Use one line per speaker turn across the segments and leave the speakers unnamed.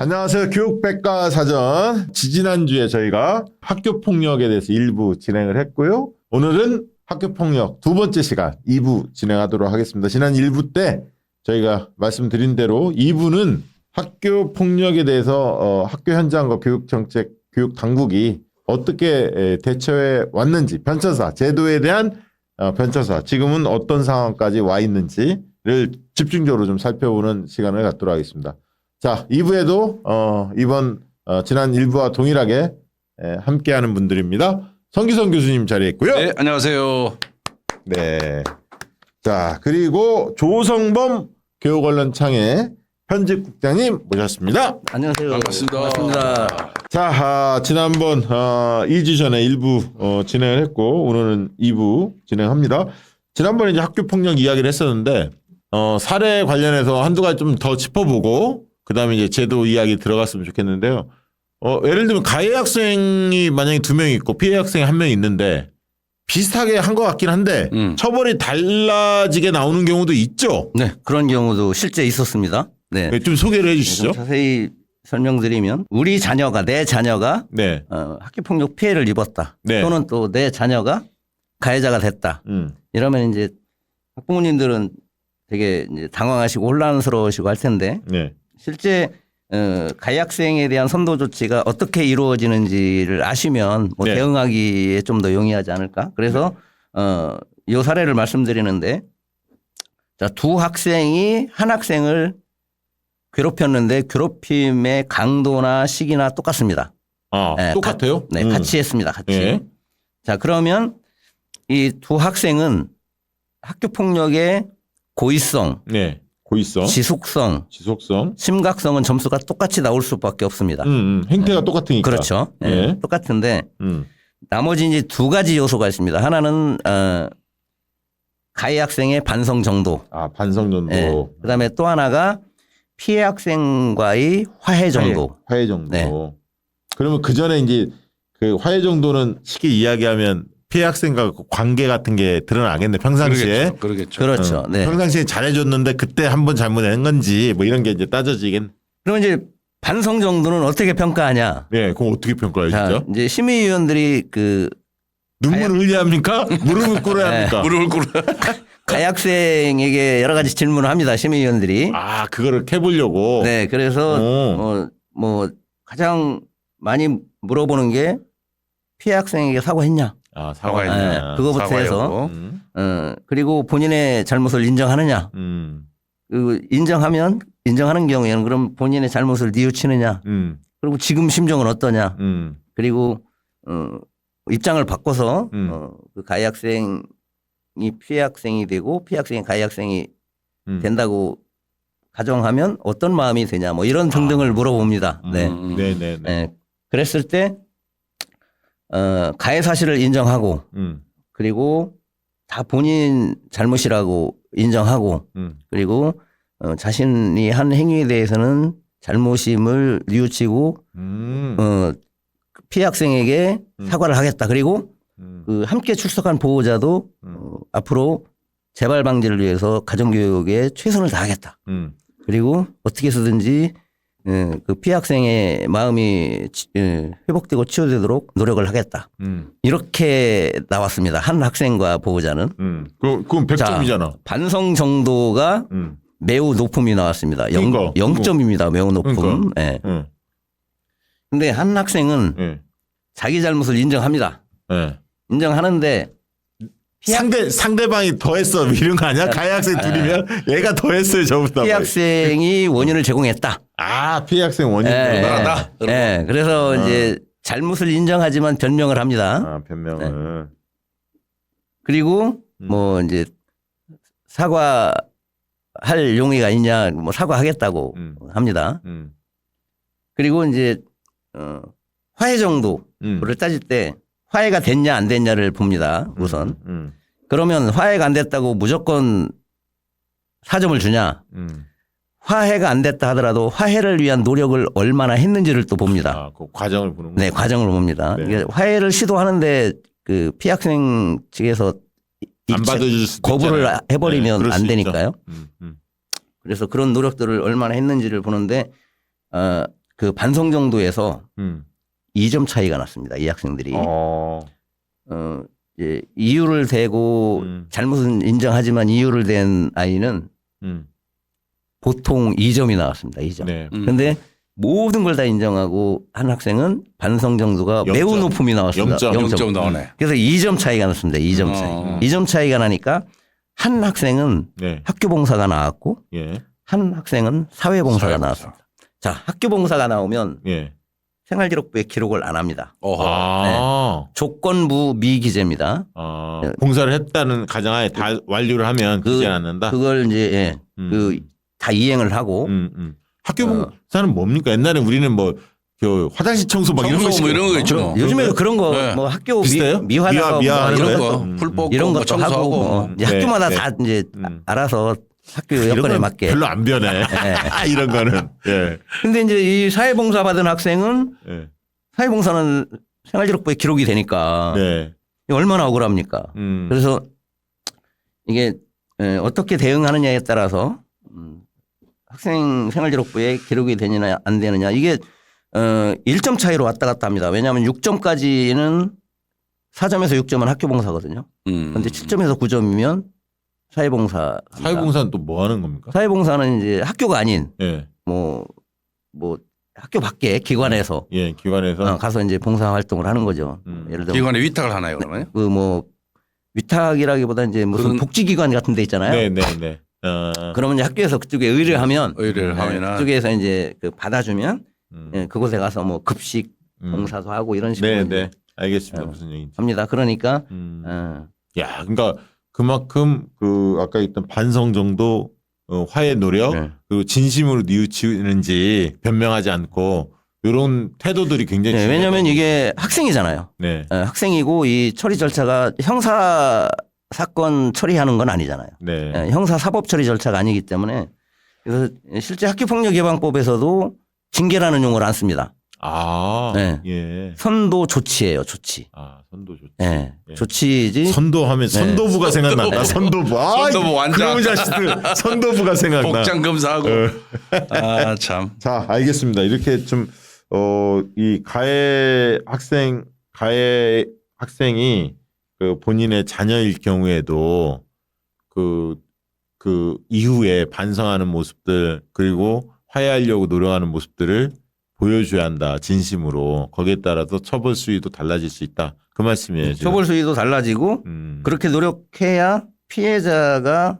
안녕하세요. 교육백과사전. 지지난주에 저희가 학교폭력에 대해서 1부 진행을 했고요. 오늘은 학교폭력 두 번째 시간 2부 진행하도록 하겠습니다. 지난 1부 때 저희가 말씀드린 대로 2부는 학교폭력에 대해서 학교 현장과 교육정책, 교육당국이 어떻게 대처해 왔는지, 변처사, 제도에 대한 변처사, 지금은 어떤 상황까지 와 있는지를 집중적으로 좀 살펴보는 시간을 갖도록 하겠습니다. 자, 2부에도 지난 1부와 동일하게 함께하는 분들입니다. 성기성 교수님 자리했고요.
네, 안녕하세요.
네. 자, 그리고 조성범 교육언론창의 편집국장님 모셨습니다.
안녕하세요.
반갑습니다.
자, 지난번 2주 전에 1부 진행을 했고 오늘은 2부 진행합니다. 지난번에 이제 학교폭력 이야기를 했었는데 사례 관련해서 한두 가지 좀 더 짚어보고 그다음에 이제 제도 이야기 들어갔으면 좋겠는데요. 예를 들면 가해 학생이 만약에 2명 있고 피해 학생이 1명 있는데 비슷하게 한 것 같긴 한데 처벌이 달라지게 나오는 경우도 있죠.
네, 그런 경우도 실제 있었습니다. 네.
좀 소개를 해 주시죠.
좀 자세히 설명드리면 우리 자녀가 내 자녀가
네.
학교폭력 피해를 입었다.
네.
또는 또 내 자녀가 가해자가 됐다. 이러면 이제 학부모님들은 되게 이제 당황하시고 혼란스러우시고 할 텐데
네.
실제 가해 학생에 대한 선도 조치가 어떻게 이루어지는지를 아시면 뭐
네.
대응하기에 좀 더 용이하지 않을까. 그래서 이 사례를 말씀드리는데 자, 두 학생이 한 학생을 괴롭혔는데 괴롭힘의 강도나 시기나 똑같습니다. 네,
똑같아요?
네, 같이 했습니다. 같이.
네.
자, 그러면 이 두 학생은 학교 폭력의 고의성,
네. 고의성,
지속성, 심각성은 점수가 똑같이 나올 수밖에 없습니다.
행태가 똑같으니까.
그렇죠. 네.
네.
똑같은데 나머지 이제 두 가지 요소가 있습니다. 하나는 가해 학생의 반성 정도.
반성 정도.
네. 그다음에 또 하나가 피해 학생과의 화해 정도.
화해 정도.
네.
그러면 그 전에 이제 그 화해 정도는 쉽게 이야기하면 피해 학생과 관계 같은 게 드러나겠네. 평상시에.
그러겠죠.
그렇죠. 네.
평상시에 잘해줬는데 그때 한번 잘못한 건지 뭐 이런 게 이제 따져지긴.
그럼 이제 반성 정도는 어떻게 평가하냐?
네, 그럼 어떻게 평가해
자,
주죠?
이제 심의위원들이 그
눈물을 흘려야 합니까? 무릎을 꿇어야 합니까?
무릎을 꿇어.
가해 학생에게 여러 가지 질문을 합니다. 심의위원들이.
그거를 캐보려고.
네, 그래서 뭐 가장 많이 물어보는 게 피해 학생에게 사과했냐?
사과했냐.
네, 그거부터 해서 그리고 본인의 잘못을 인정하느냐? 그 인정하는 경우에는 그럼 본인의 잘못을 뉘우치느냐? 그리고 지금 심정은 어떠냐? 그리고 입장을 바꿔서 그 가해 학생이 피해 학생이 되고 피해 학생이 가해 학생이 된다고 가정하면 어떤 마음이 되냐? 뭐 이런 등등을 물어봅니다. 네.
네네네.
네. 그랬을 때 가해 사실을 인정하고 그리고 다 본인 잘못이라고 인정하고 그리고 자신이 한 행위에 대해서는 잘못임을 뉘우치고 피해 학생에게 사과를 하겠다. 그리고 그 함께 출석한 보호자도 앞으로 재발 방지를 위해서 가정교육에 최선을 다하겠다. 그리고 어떻게 해서든지 그 피해 학생의 마음이 회복되고 치유되도록 노력을 하겠다. 이렇게 나왔습니다. 한 학생과 보호자는.
그건 100점이잖아.
반성 정도가 매우 높음이 나왔습니다.
그러니까,
0점입니다. 매우 높음.
그러니까.
네. 근데 한 학생은 자기 잘못을 인정합니다. 인정하는데
상대방이 더했어 이런 거 아니야? 가해 학생 둘이면 얘가 더했어요 저보다.
피해 학생이 원인을 제공했다.
피해 학생 원인
나간다.
네. 그래서 이제 잘못을 인정하지만 변명을 합니다.
변명을.
그리고 뭐 이제 사과할 용의가 있냐, 뭐 사과하겠다고 합니다. 그리고 이제 화해 정도를 따질 때 화해가 됐냐 안 됐냐를 봅니다. 우선. 그러면 화해가 안 됐다고 무조건 4점을 주냐. 화해가 안 됐다 하더라도 화해를 위한 노력을 얼마나 했는지를 또 봅니다.
그 과정을 보는 거죠.
네, 과정을 봅니다.
네.
화해를 시도하는데 그 피해 학생 측에서
안 받아줄 수도
거부를
있잖아요.
해버리면
그럴
안
수
되니까요.
있죠.
그래서 그런 노력들을 얼마나 했는지를 보는데 그 반성 정도에서
음.
2점 차이가 났습니다. 이 학생들이.
어.
이제 이유를 대고 잘못은 인정하지만 이유를 댄 아이는
음.
보통 2점이 나왔습니다. 2점.
네.
근데 모든 걸 다 인정하고 한 학생은 반성 정도가 매우
0점.
높음이 나왔습니다.
0점 나오네.
그래서 2점 차이가 났습니다. 2점 차이. 2점 차이가 나니까 한 학생은
네.
학교 봉사가 나왔고
예.
한 학생은 사회 봉사가
사회봉사.
나왔습니다. 자, 학교 봉사가 나오면
예.
생활기록부에 기록을 안 합니다.
어허.
조건부 미기재입니다.
봉사를 했다는 가정하에 다 완료를 하면 기재 않는다.
그걸 이제 예, 그 다 이행을 하고
학교 봉사는 뭡니까? 옛날에 우리는 뭐 그 화장실 청소 막 이런 거
청소 뭐 이런 거 있죠.
요즘에 그런 거
네.
뭐 학교
비슷해요?
미화하고
미화하는
이런
거예요?
거 풀 뽑고
이런
뭐
것도 하고
청소하고
뭐 이제 학교마다
네,
다 이제 알아서 학교
이런
여건에
건
맞게.
별로 안 변해. 이런 거는. 예.
근데 이제 이 사회봉사 받은 학생은
예.
사회봉사는 생활기록부에 기록이 되니까
네.
얼마나 억울합니까? 그래서 이게 어떻게 대응하느냐에 따라서 학생 생활기록부에 기록이 되느냐 안 되느냐 이게 1점 차이로 왔다 갔다 합니다. 왜냐하면 6점까지는 4점에서 6점은 학교봉사거든요. 그런데 7점에서 9점이면 사회봉사.
사회봉사는 또 뭐 하는 겁니까?
사회봉사는 이제 학교가 아닌
예.
뭐 학교 밖에 기관에서
예, 기관에서
가서 이제 봉사 활동을 하는 거죠. 예를 들어
기관에 위탁을 하나요 그러면?
그 뭐 위탁이라기보다 이제 무슨 복지기관 같은 데 있잖아요.
네, 네, 네.
그러면 이제 학교에서 그쪽에 의뢰하면
의뢰를 하면은
그쪽에서 이제 그 받아주면 그곳에 가서 뭐 급식 봉사도 하고 이런 식으로
네,
이제
네. 알겠습니다. 무슨 얘기인지.
합니다. 그러니까
야, 그러니까 그만큼 그 아까 있던 반성 정도 화해 노력
네.
그리고 진심으로 뉘우치는지 변명하지 않고 이런 태도들이 굉장히
네, 왜냐하면
중요하다고.
이게 학생이잖아요.
네.
학생이고 이 처리 절차가 형사 사건 처리하는 건 아니잖아요.
네.
형사 사법 처리 절차가 아니기 때문에 그래서 실제 학교폭력 예방법에서도 징계라는 용어를 안 씁니다.
아,
네.
예.
선도 조치예요, 조치.
아, 선도 좋지.
네.
예.
조치지.
선도하면 선도부가 생각난다. 선도부. 아,
선도부 완장.
그놈의 자식들. 선도부가 생각나.
복장 검사하고. 아 참.
자, 알겠습니다. 이렇게 좀, 이 가해 학생이 그 본인의 자녀일 경우에도 그 이후에 반성하는 모습들 그리고 화해하려고 노력하는 모습들을 보여줘야 한다. 진심으로. 거기에 따라서 처벌 수위도 달라질 수 있다. 그 말씀이에요. 지금.
처벌 수위도 달라지고 그렇게 노력해야 피해자가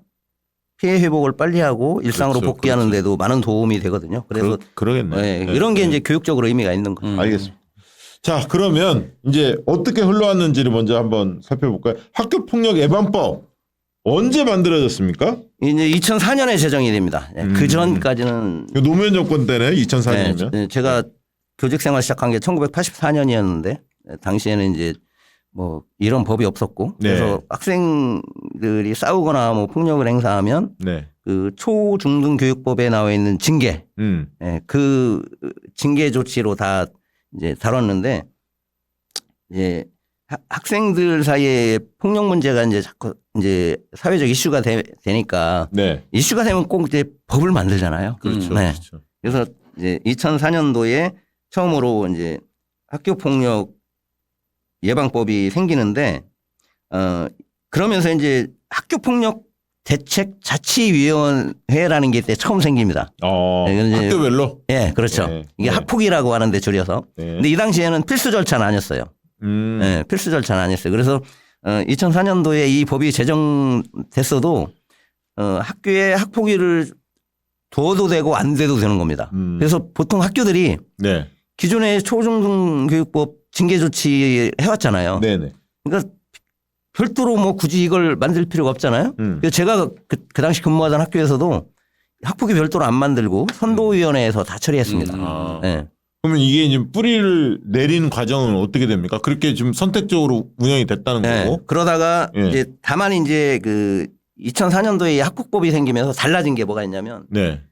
피해 회복을 빨리 하고 일상으로
그렇죠,
복귀하는 데도 많은 도움이 되거든요. 그래서
그러겠네.
네,
네,
이런 게
네.
이제 교육적으로 의미가 있는 거죠.
알겠습니다. 자, 그러면 이제 어떻게 흘러왔는지를 먼저 한번 살펴볼까요? 학교폭력 예방법 언제 만들어졌습니까?
이제 2004년에 제정이 됩니다. 그 전까지는
노무현 정권 때네, 2004년이면.
제가 교직 생활 시작한 게 1984년이었는데 당시에는 이제 뭐 이런 법이 없었고
네.
그래서 학생들이 싸우거나 뭐 폭력을 행사하면
네.
그 초중등 교육법에 나와 있는 징계, 그 징계 조치로 다 이제 다뤘는데 이제 학생들 사이에 폭력 문제가 이제 자꾸 이제 사회적 이슈가 되니까
네.
이슈가 되면 꼭 이제 법을 만들잖아요.
그렇죠.
네.
그렇죠.
그래서 이제 2004년도에 처음으로 이제 학교 폭력 예방법이 생기는데 그러면서 이제 학교 폭력 대책 자치위원회라는 게 이때 처음 생깁니다. 네, 이제
학교별로?
예, 그렇죠.
네.
이게
네.
학폭이라고 하는데 줄여서.
네.
근데 이 당시에는 필수 절차는 아니었어요. 예, 필수 절차는 아니었어요. 그래서 2004년도에 이 법이 제정됐어도 학교에 학폭위를 둬도 되고 안 돼도 되는 겁니다. 그래서 보통 학교들이
네.
기존의 초중등 교육법 징계 조치 해왔잖아요.
네네.
그러니까 별도로 뭐 굳이 이걸 만들 필요가 없잖아요. 그래서 제가 그 당시 근무하던 학교에서도 학폭위 별도로 안 만들고 선도위원회에서 다 처리했습니다. 네.
그러면 이게 이제 뿌리를 내리는 과정은 어떻게 됩니까? 그렇게 좀 선택적으로 운영이 됐다는
네.
거고.
그러다가
예.
이제 다만 이제 그 2004년도에 학폭법이 생기면서 달라진 게 뭐가 있냐면
네.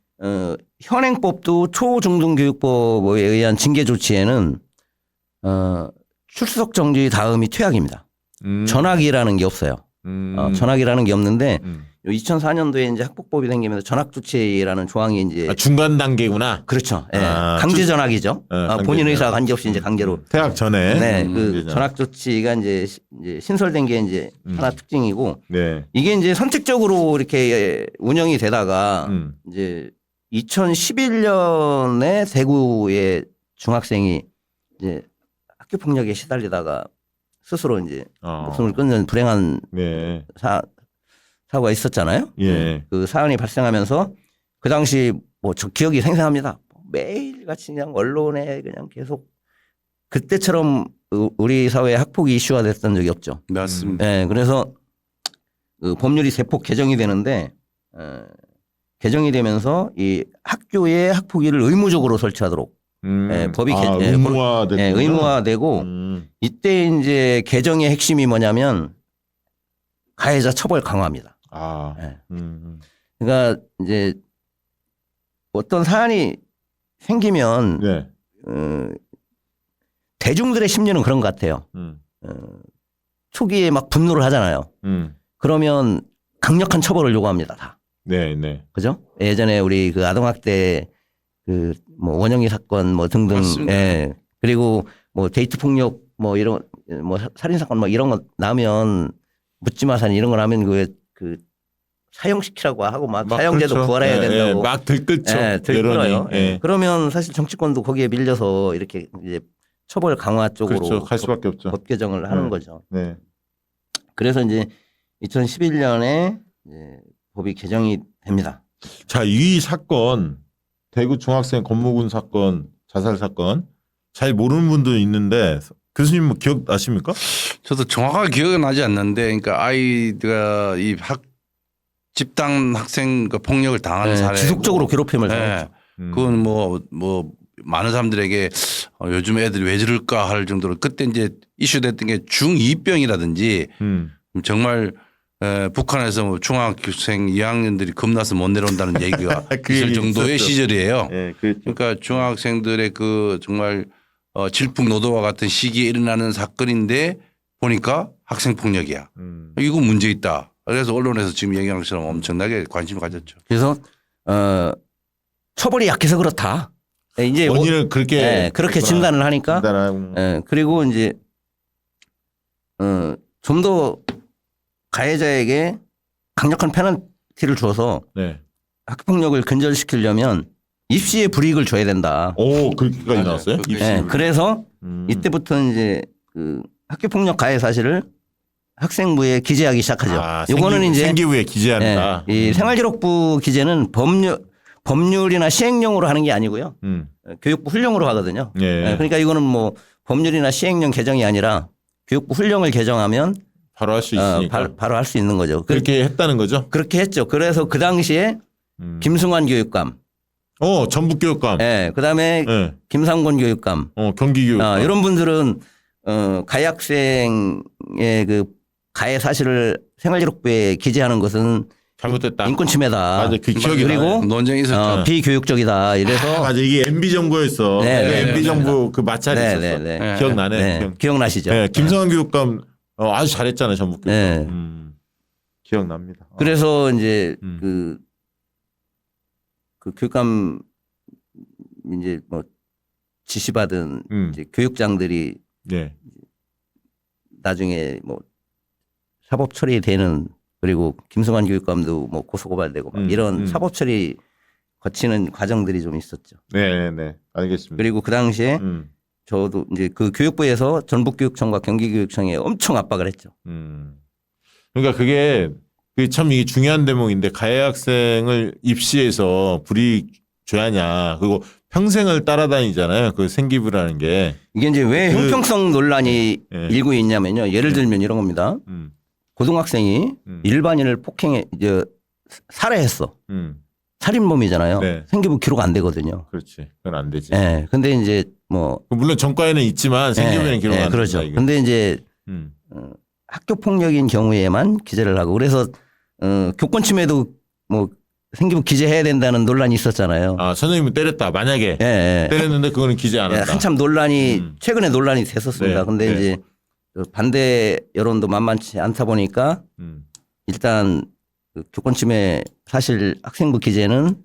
현행법도 초중등 교육법에 의한 징계 조치에는 출석 정지 다음이 퇴학입니다. 전학이라는 게 없어요. 전학이라는 게 없는데 2004년도에 이제 학폭법이 생기면서 전학조치라는 조항이 이제
중간 단계구나.
그렇죠. 예.
아,
강제 전학이죠.
강제
본인
전학.
의사와 관계없이 이제 강제로.
퇴학 전에.
네, 그
강제
전학 조치가 이제 신설된 게 이제 하나 특징이고
네.
이게 이제 선택적으로 이렇게 운영이 되다가
음.
이제 2011년에 대구의 중학생이 이제 학교 폭력에 시달리다가 스스로 이제 목숨을 끊는 불행한
네.
사고가 있었잖아요.
예.
그 사안이 발생하면서 그 당시 뭐 저 기억이 생생합니다. 매일 같이 그냥 언론에 그냥 계속 그때처럼 우리 사회에 학폭이 이슈화 됐던 적이 없죠.
맞습니다.
네, 그래서 그 법률이 대폭 개정이 되는데 개정이 되면서 이 학교에 학폭위를 의무적으로 설치하도록 법이
의무화됐고.
의무화되고 이때 이제 개정의 핵심이 뭐냐면 가해자 처벌 강화입니다. 네. 그러니까 이제 어떤 사안이 생기면
네.
대중들의 심리는 그런 것 같아요. 초기에 막 분노를 하잖아요. 그러면 강력한 처벌을 요구합니다. 다.
네, 네.
그죠? 예전에 우리 그 아동학대 그 뭐 원영이 사건 뭐 등등. 예. 그리고 뭐 데이트 폭력 뭐 이런 뭐 살인 사건 뭐 이런 거 나면 묻지마 살인 이런 거 나면 그 사형시키라고 하고 막 사형제도
그렇죠.
부활해야 된다고.
막 들끓죠.
들끓어요.
예.
그러면 사실 정치권도 거기에 밀려서 이렇게 이제 처벌 강화 쪽으로
그렇죠. 갈 수밖에 없죠.
법 개정을 하는 거죠.
네.
그래서 이제 2011년에 이제 법이 개정이 됩니다.
자, 이 사건 대구 중학생 권모군 사건 자살 사건 잘 모르는 분도 있는데 교수님 뭐 기억나십니까?
저도 정확하게 기억은 나지 않는데, 그러니까 아이가 이 집단 학생 그 폭력을 당하는 사례
지속적으로 괴롭힘을
네.
당했죠.
그건 뭐 많은 사람들에게 요즘 애들이 왜 저럴까 할 정도로 그때 이제 이슈됐던 게 중2병이라든지 정말 북한에서 뭐 중학생 2학년들이 겁나서 못 내려온다는 얘기가 있을 정도의
있었죠.
시절이에요.
네, 그렇죠.
그러니까 중학생들의 그 정말 질풍노도와 같은 시기에 일어나는 사건인데 보니까 학생 폭력이야. 이거 문제 있다. 그래서 언론에서 지금 얘기한 것처럼 엄청나게 관심을 가졌죠.
그래서 처벌이 약해서 그렇다. 이제
원인을 그렇게
진단을 하니까. 그리고 이제 좀 더 가해자에게 강력한 페널티를 줘서
네.
학폭력을 근절시키려면 입시에 불이익을 줘야 된다.
오, 그렇게까지 나왔어요?
네, 그래서 이때부터 이제 그 학교폭력 가해 사실을 학생부에 기재하기 시작하죠. 요거는 이제
생기부에 기재한다.
이 생활기록부 기재는 법률이나 시행령으로 하는 게 아니고요. 교육부 훈령으로 하거든요.
예.
그러니까 이거는 뭐 법률이나 시행령 개정이 아니라 교육부 훈령을 개정하면
바로 할 수 있으니까.
바로 할 수 있는 거죠.
그렇게 했다는 거죠?
그렇게 했죠. 그래서 그 당시에 김승환 교육감,
전북교육감,
그다음에 김상곤 교육감,
경기교육감
이런 분들은 가해 학생의 그 가해 사실을 생활기록부에 기재하는 것은
잘못됐다.
인권 침해다.
맞아, 그 기억이
그리고
나요.
논쟁이 있었죠.
비교육적이다. 이래서
맞아, 이게 MB 정부였어. MB 정부 그 마찰이 있었어. 기억나네.
기억나시죠?
네, 김성환 교육감 아주 잘했잖아요, 전북 교육감. 기억납니다.
그래서 이제 그 교육감 이제 뭐 지시받은 이제 교육장들이 나중에 뭐 사법 처리되는, 그리고 김승환 교육감도 뭐 고소고발되고 막 이런 사법 처리 거치는 과정들이 좀 있었죠.
네, 알겠습니다.
그리고 그 당시에 저도 이제 그 교육부에서 전북교육청과 경기교육청에 엄청 압박을 했죠.
그러니까 그게 참 이게 중요한 대목인데, 가해 학생을 입시에서 불이익 줘야냐, 그리고 평생을 따라다니잖아요. 그 생기부라는 게.
이게 이제 왜 형평성 논란이 일고 있냐면요. 예를 들면 이런 겁니다. 고등학생이 일반인을 폭행해 살해했어. 살인범이잖아요. 생기부 기록 안 되거든요.
그렇지. 그건 안 되지.
네. 근데 이제 뭐
물론 전과에는 있지만 생기부에는 기록 안 된다.
그렇죠.
이게.
근데 이제 학교 폭력인 경우에만 기재를 하고, 그래서 교권 침해도 뭐 생기부 기재해야 된다는 논란이 있었잖아요.
선생님은 때렸다. 만약에 때렸는데 그거는 기재 안 한다.
한참 논란이 최근에 논란이 됐었습니다. 근데 이제 반대 여론도 만만치 않다 보니까 일단 그 교권 침해 사실 학생부 기재는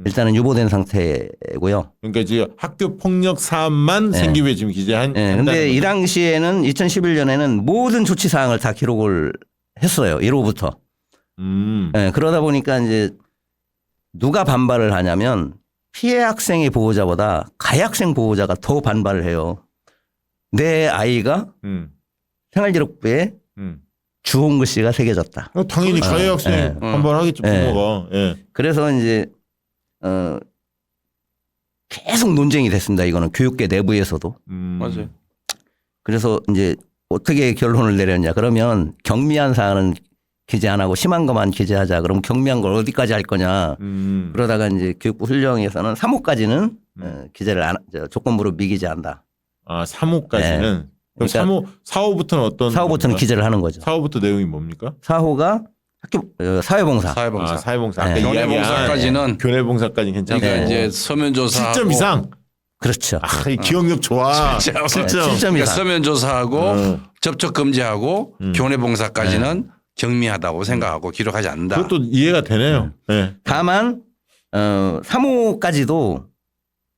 일단은 유보된 상태고요.
그러니까 지금 학교 폭력 사안만 생기부에 지금 기재한.
네. 근데 이 당시에는 2011년에는 모든 조치 사항을 다 기록을 했어요. 1호부터. 네, 그러다 보니까 이제 누가 반발을 하냐면 피해 학생의 보호자보다 가해 학생 보호자가 더 반발을 해요. 내 아이가 생활기록부에 주홍 글씨가 새겨졌다.
당연히 가해 학생 반발하겠죠, 부모가. 예.
그래서 이제 계속 논쟁이 됐습니다. 이거는 교육계 내부에서도.
맞아요.
그래서 이제 어떻게 결론을 내렸냐. 그러면 경미한 사안은 기재 안 하고 심한 것만 기재하자. 그럼 경미한 걸 어디까지 할 거냐. 그러다가 이제 교육부 훈령에서는 3호까지는 기재를 조건부로 미기재한다.
아, 3호까지는.
네.
그럼
그러니까
4호부터는 어떤?
4호부터는 기재를 하는 거죠.
4호부터 내용이 뭡니까?
4호가 학교 사회봉사.
사회봉사.
아, 사회봉사.
네.
교내봉사까지는
교내봉사까지 괜찮고.
그러니까
네.
이제 서면 조사
7점 이상.
그렇죠.
아, 이 기억력 좋아. 7점.
7점
그러니까
이상.
서면 조사하고 접촉 금지하고 교내봉사까지는 경미하다고 생각하고 기록하지 않는다.
그것도 이해가 되네요. 네.
다만 3호까지도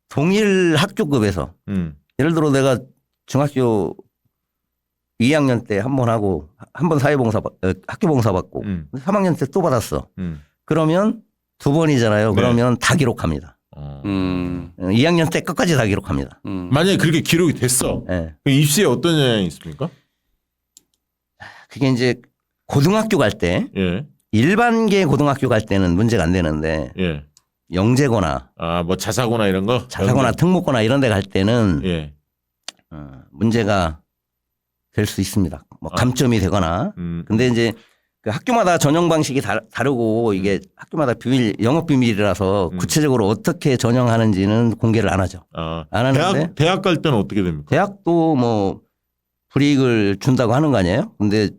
동일 학교급에서 예를 들어 내가 중학교 2학년 때 한 번 하고 한 번 사회봉사 학교봉사 받고 3학년 때 또 받았어. 그러면 2번이잖아요. 그러면 다 기록합니다. 2학년 때 끝까지 다 기록합니다.
만약에 그렇게 기록이 됐어.
네.
그럼 입시에 어떤 영향이 있습니까?
그게 이제 고등학교 갈 때
예.
일반계 고등학교 갈 때는 문제가 안 되는데
예.
영재거나
아, 뭐 자사고나 이런 거?
자사고나 특목고나 이런 데 갈 때는
예.
문제가 될 수 있습니다. 뭐 감점이 되거나.
음.
근데 이제 그 학교마다 전형 방식이 다르고 이게 학교마다 비밀, 영업 비밀이라서 구체적으로 어떻게 전형하는지는 공개를 안 하죠.
아,
안 하는데
대학 갈 때는 어떻게 됩니까?
대학도 뭐 불이익을 준다고 하는 거 아니에요? 근데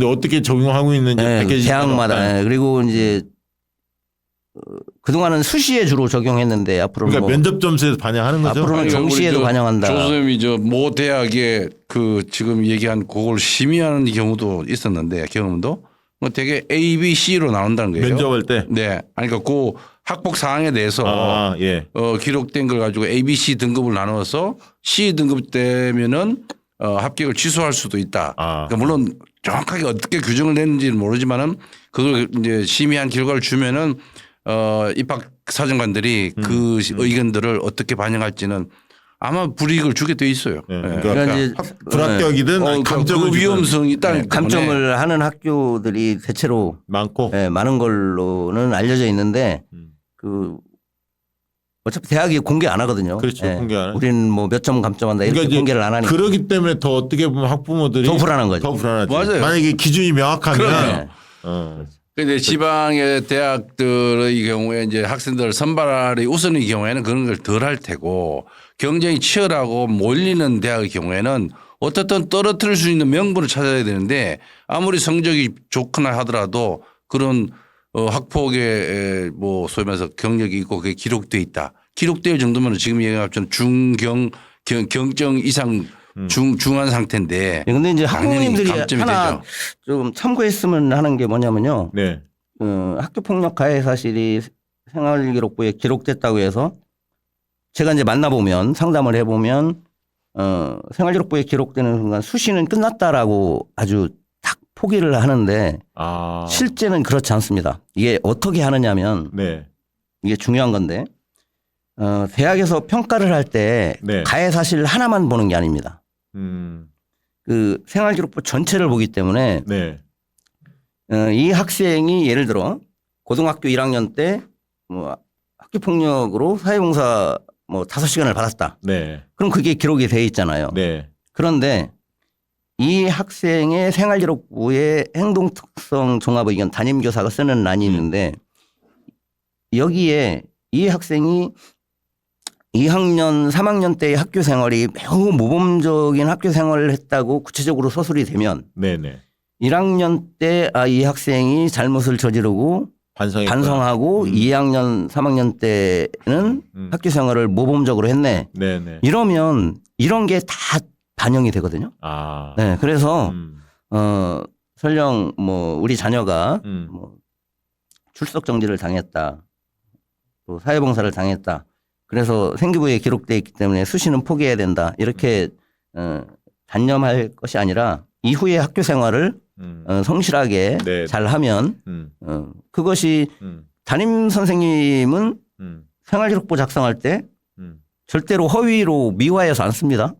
어떻게 적용하고 있는지
네,
밝혀지지
대학마다
않았다.
네, 그리고 이제 그동안은 수시에 주로 적용했는데 앞으로는
그러니까
뭐
면접 점수에서 반영하는 거죠.
앞으로는
아니,
정시에도
우리
반영한다.
조 선생님이 모 대학에 그 지금 얘기한 그걸 심의하는 경우도 있었는데 경험도 뭐 되게 A, B, C로 나온다는 거예요.
면접할 때.
네, 아니 그러니까 그 학폭 사항에 대해서
아, 예.
기록된 걸 가지고 A, B, C 등급을 나눠서 C 등급 되면은 합격을 취소할 수도 있다.
아.
그러니까 물론 정확하게 어떻게 규정을 냈는지는 모르지만은 그걸 이제 심의한 결과를 주면은 입학 사정관들이 그 의견들을 어떻게 반영할지는 아마 불이익을 주게 돼 있어요.
네.
네.
그러니까
이제
불합격이든 감점을
그 위험성이 있다는
감점을 하는 학교들이 대체로
많고.
네, 많은 걸로는 알려져 있는데 그 어차피 대학이 공개 안 하거든요.
그렇죠.
네.
공개 안 해.
우리는 뭐 몇 점 감점한다 이렇게
그러니까 이제
공개를 안 하니까
그러기 때문에 더 어떻게 보면 학부모들이
더 불안한 거죠.
더 불안하죠.
맞아요.
만약에 기준이 명확하면.
그럼요. 근데 지방의 대학들의 경우에 이제 학생들 선발이 우선의 경우에는 그런 걸 덜 할 테고 경쟁이 치열하고 몰리는 대학의 경우에는 어떻든 떨어뜨릴 수 있는 명분을 찾아야 되는데 아무리 성적이 좋거나 하더라도 그런 학폭의 뭐 소위 말해서 경력이 있고 그게 기록돼 있다. 기록될 정도면 지금 얘기한 것처럼 경정 이상 중한 상태인데.
근데 이제
당연히
학부모님들이
감점이
하나
되죠.
좀 참고했으면 하는 게 뭐냐면요.
네.
학교 폭력 가해 사실이 생활기록부에 기록됐다고 해서 제가 이제 만나보면 상담을 해보면 생활기록부에 기록되는 순간 수시는 끝났다라고 아주 딱 포기를 하는데
아.
실제는 그렇지 않습니다. 이게 어떻게 하느냐면
네.
이게 중요한 건데 대학에서 평가를 할 때
네.
가해 사실 하나만 보는 게 아닙니다. 그 생활기록부 전체를 보기 때문에
네.
이 학생이 예를 들어 고등학교 1학년 때 뭐 학교 폭력으로 사회봉사 뭐 5시간을 받았다.
네.
그럼 그게 기록이 돼 있잖아요.
네.
그런데 이 학생의 생활기록부에 행동특성 종합의견 담임교사가 쓰는 란이 있는데 여기에 이 학생이 2학년, 3학년 때의 학교 생활이 매우 모범적인 학교 생활을 했다고 구체적으로 서술이 되면
네네.
1학년 때 이 학생이 잘못을 저지르고 반성하고 2학년, 3학년 때는 학교 생활을 모범적으로 했네.
네네.
이러면 이런 게 다 반영이 되거든요.
아.
네, 그래서 설령 뭐 우리 자녀가 뭐 출석 정지를 당했다. 또 사회봉사를 당했다. 그래서 생기부에 기록되어 있기 때문에 수시는 포기해야 된다. 이렇게 단념할 것이 아니라 이후의 학교 생활을 성실하게
네.
잘하면 그것이 담임 선생님은 생활기록부 작성할 때 절대로 허위로 미화해서 안 씁니다.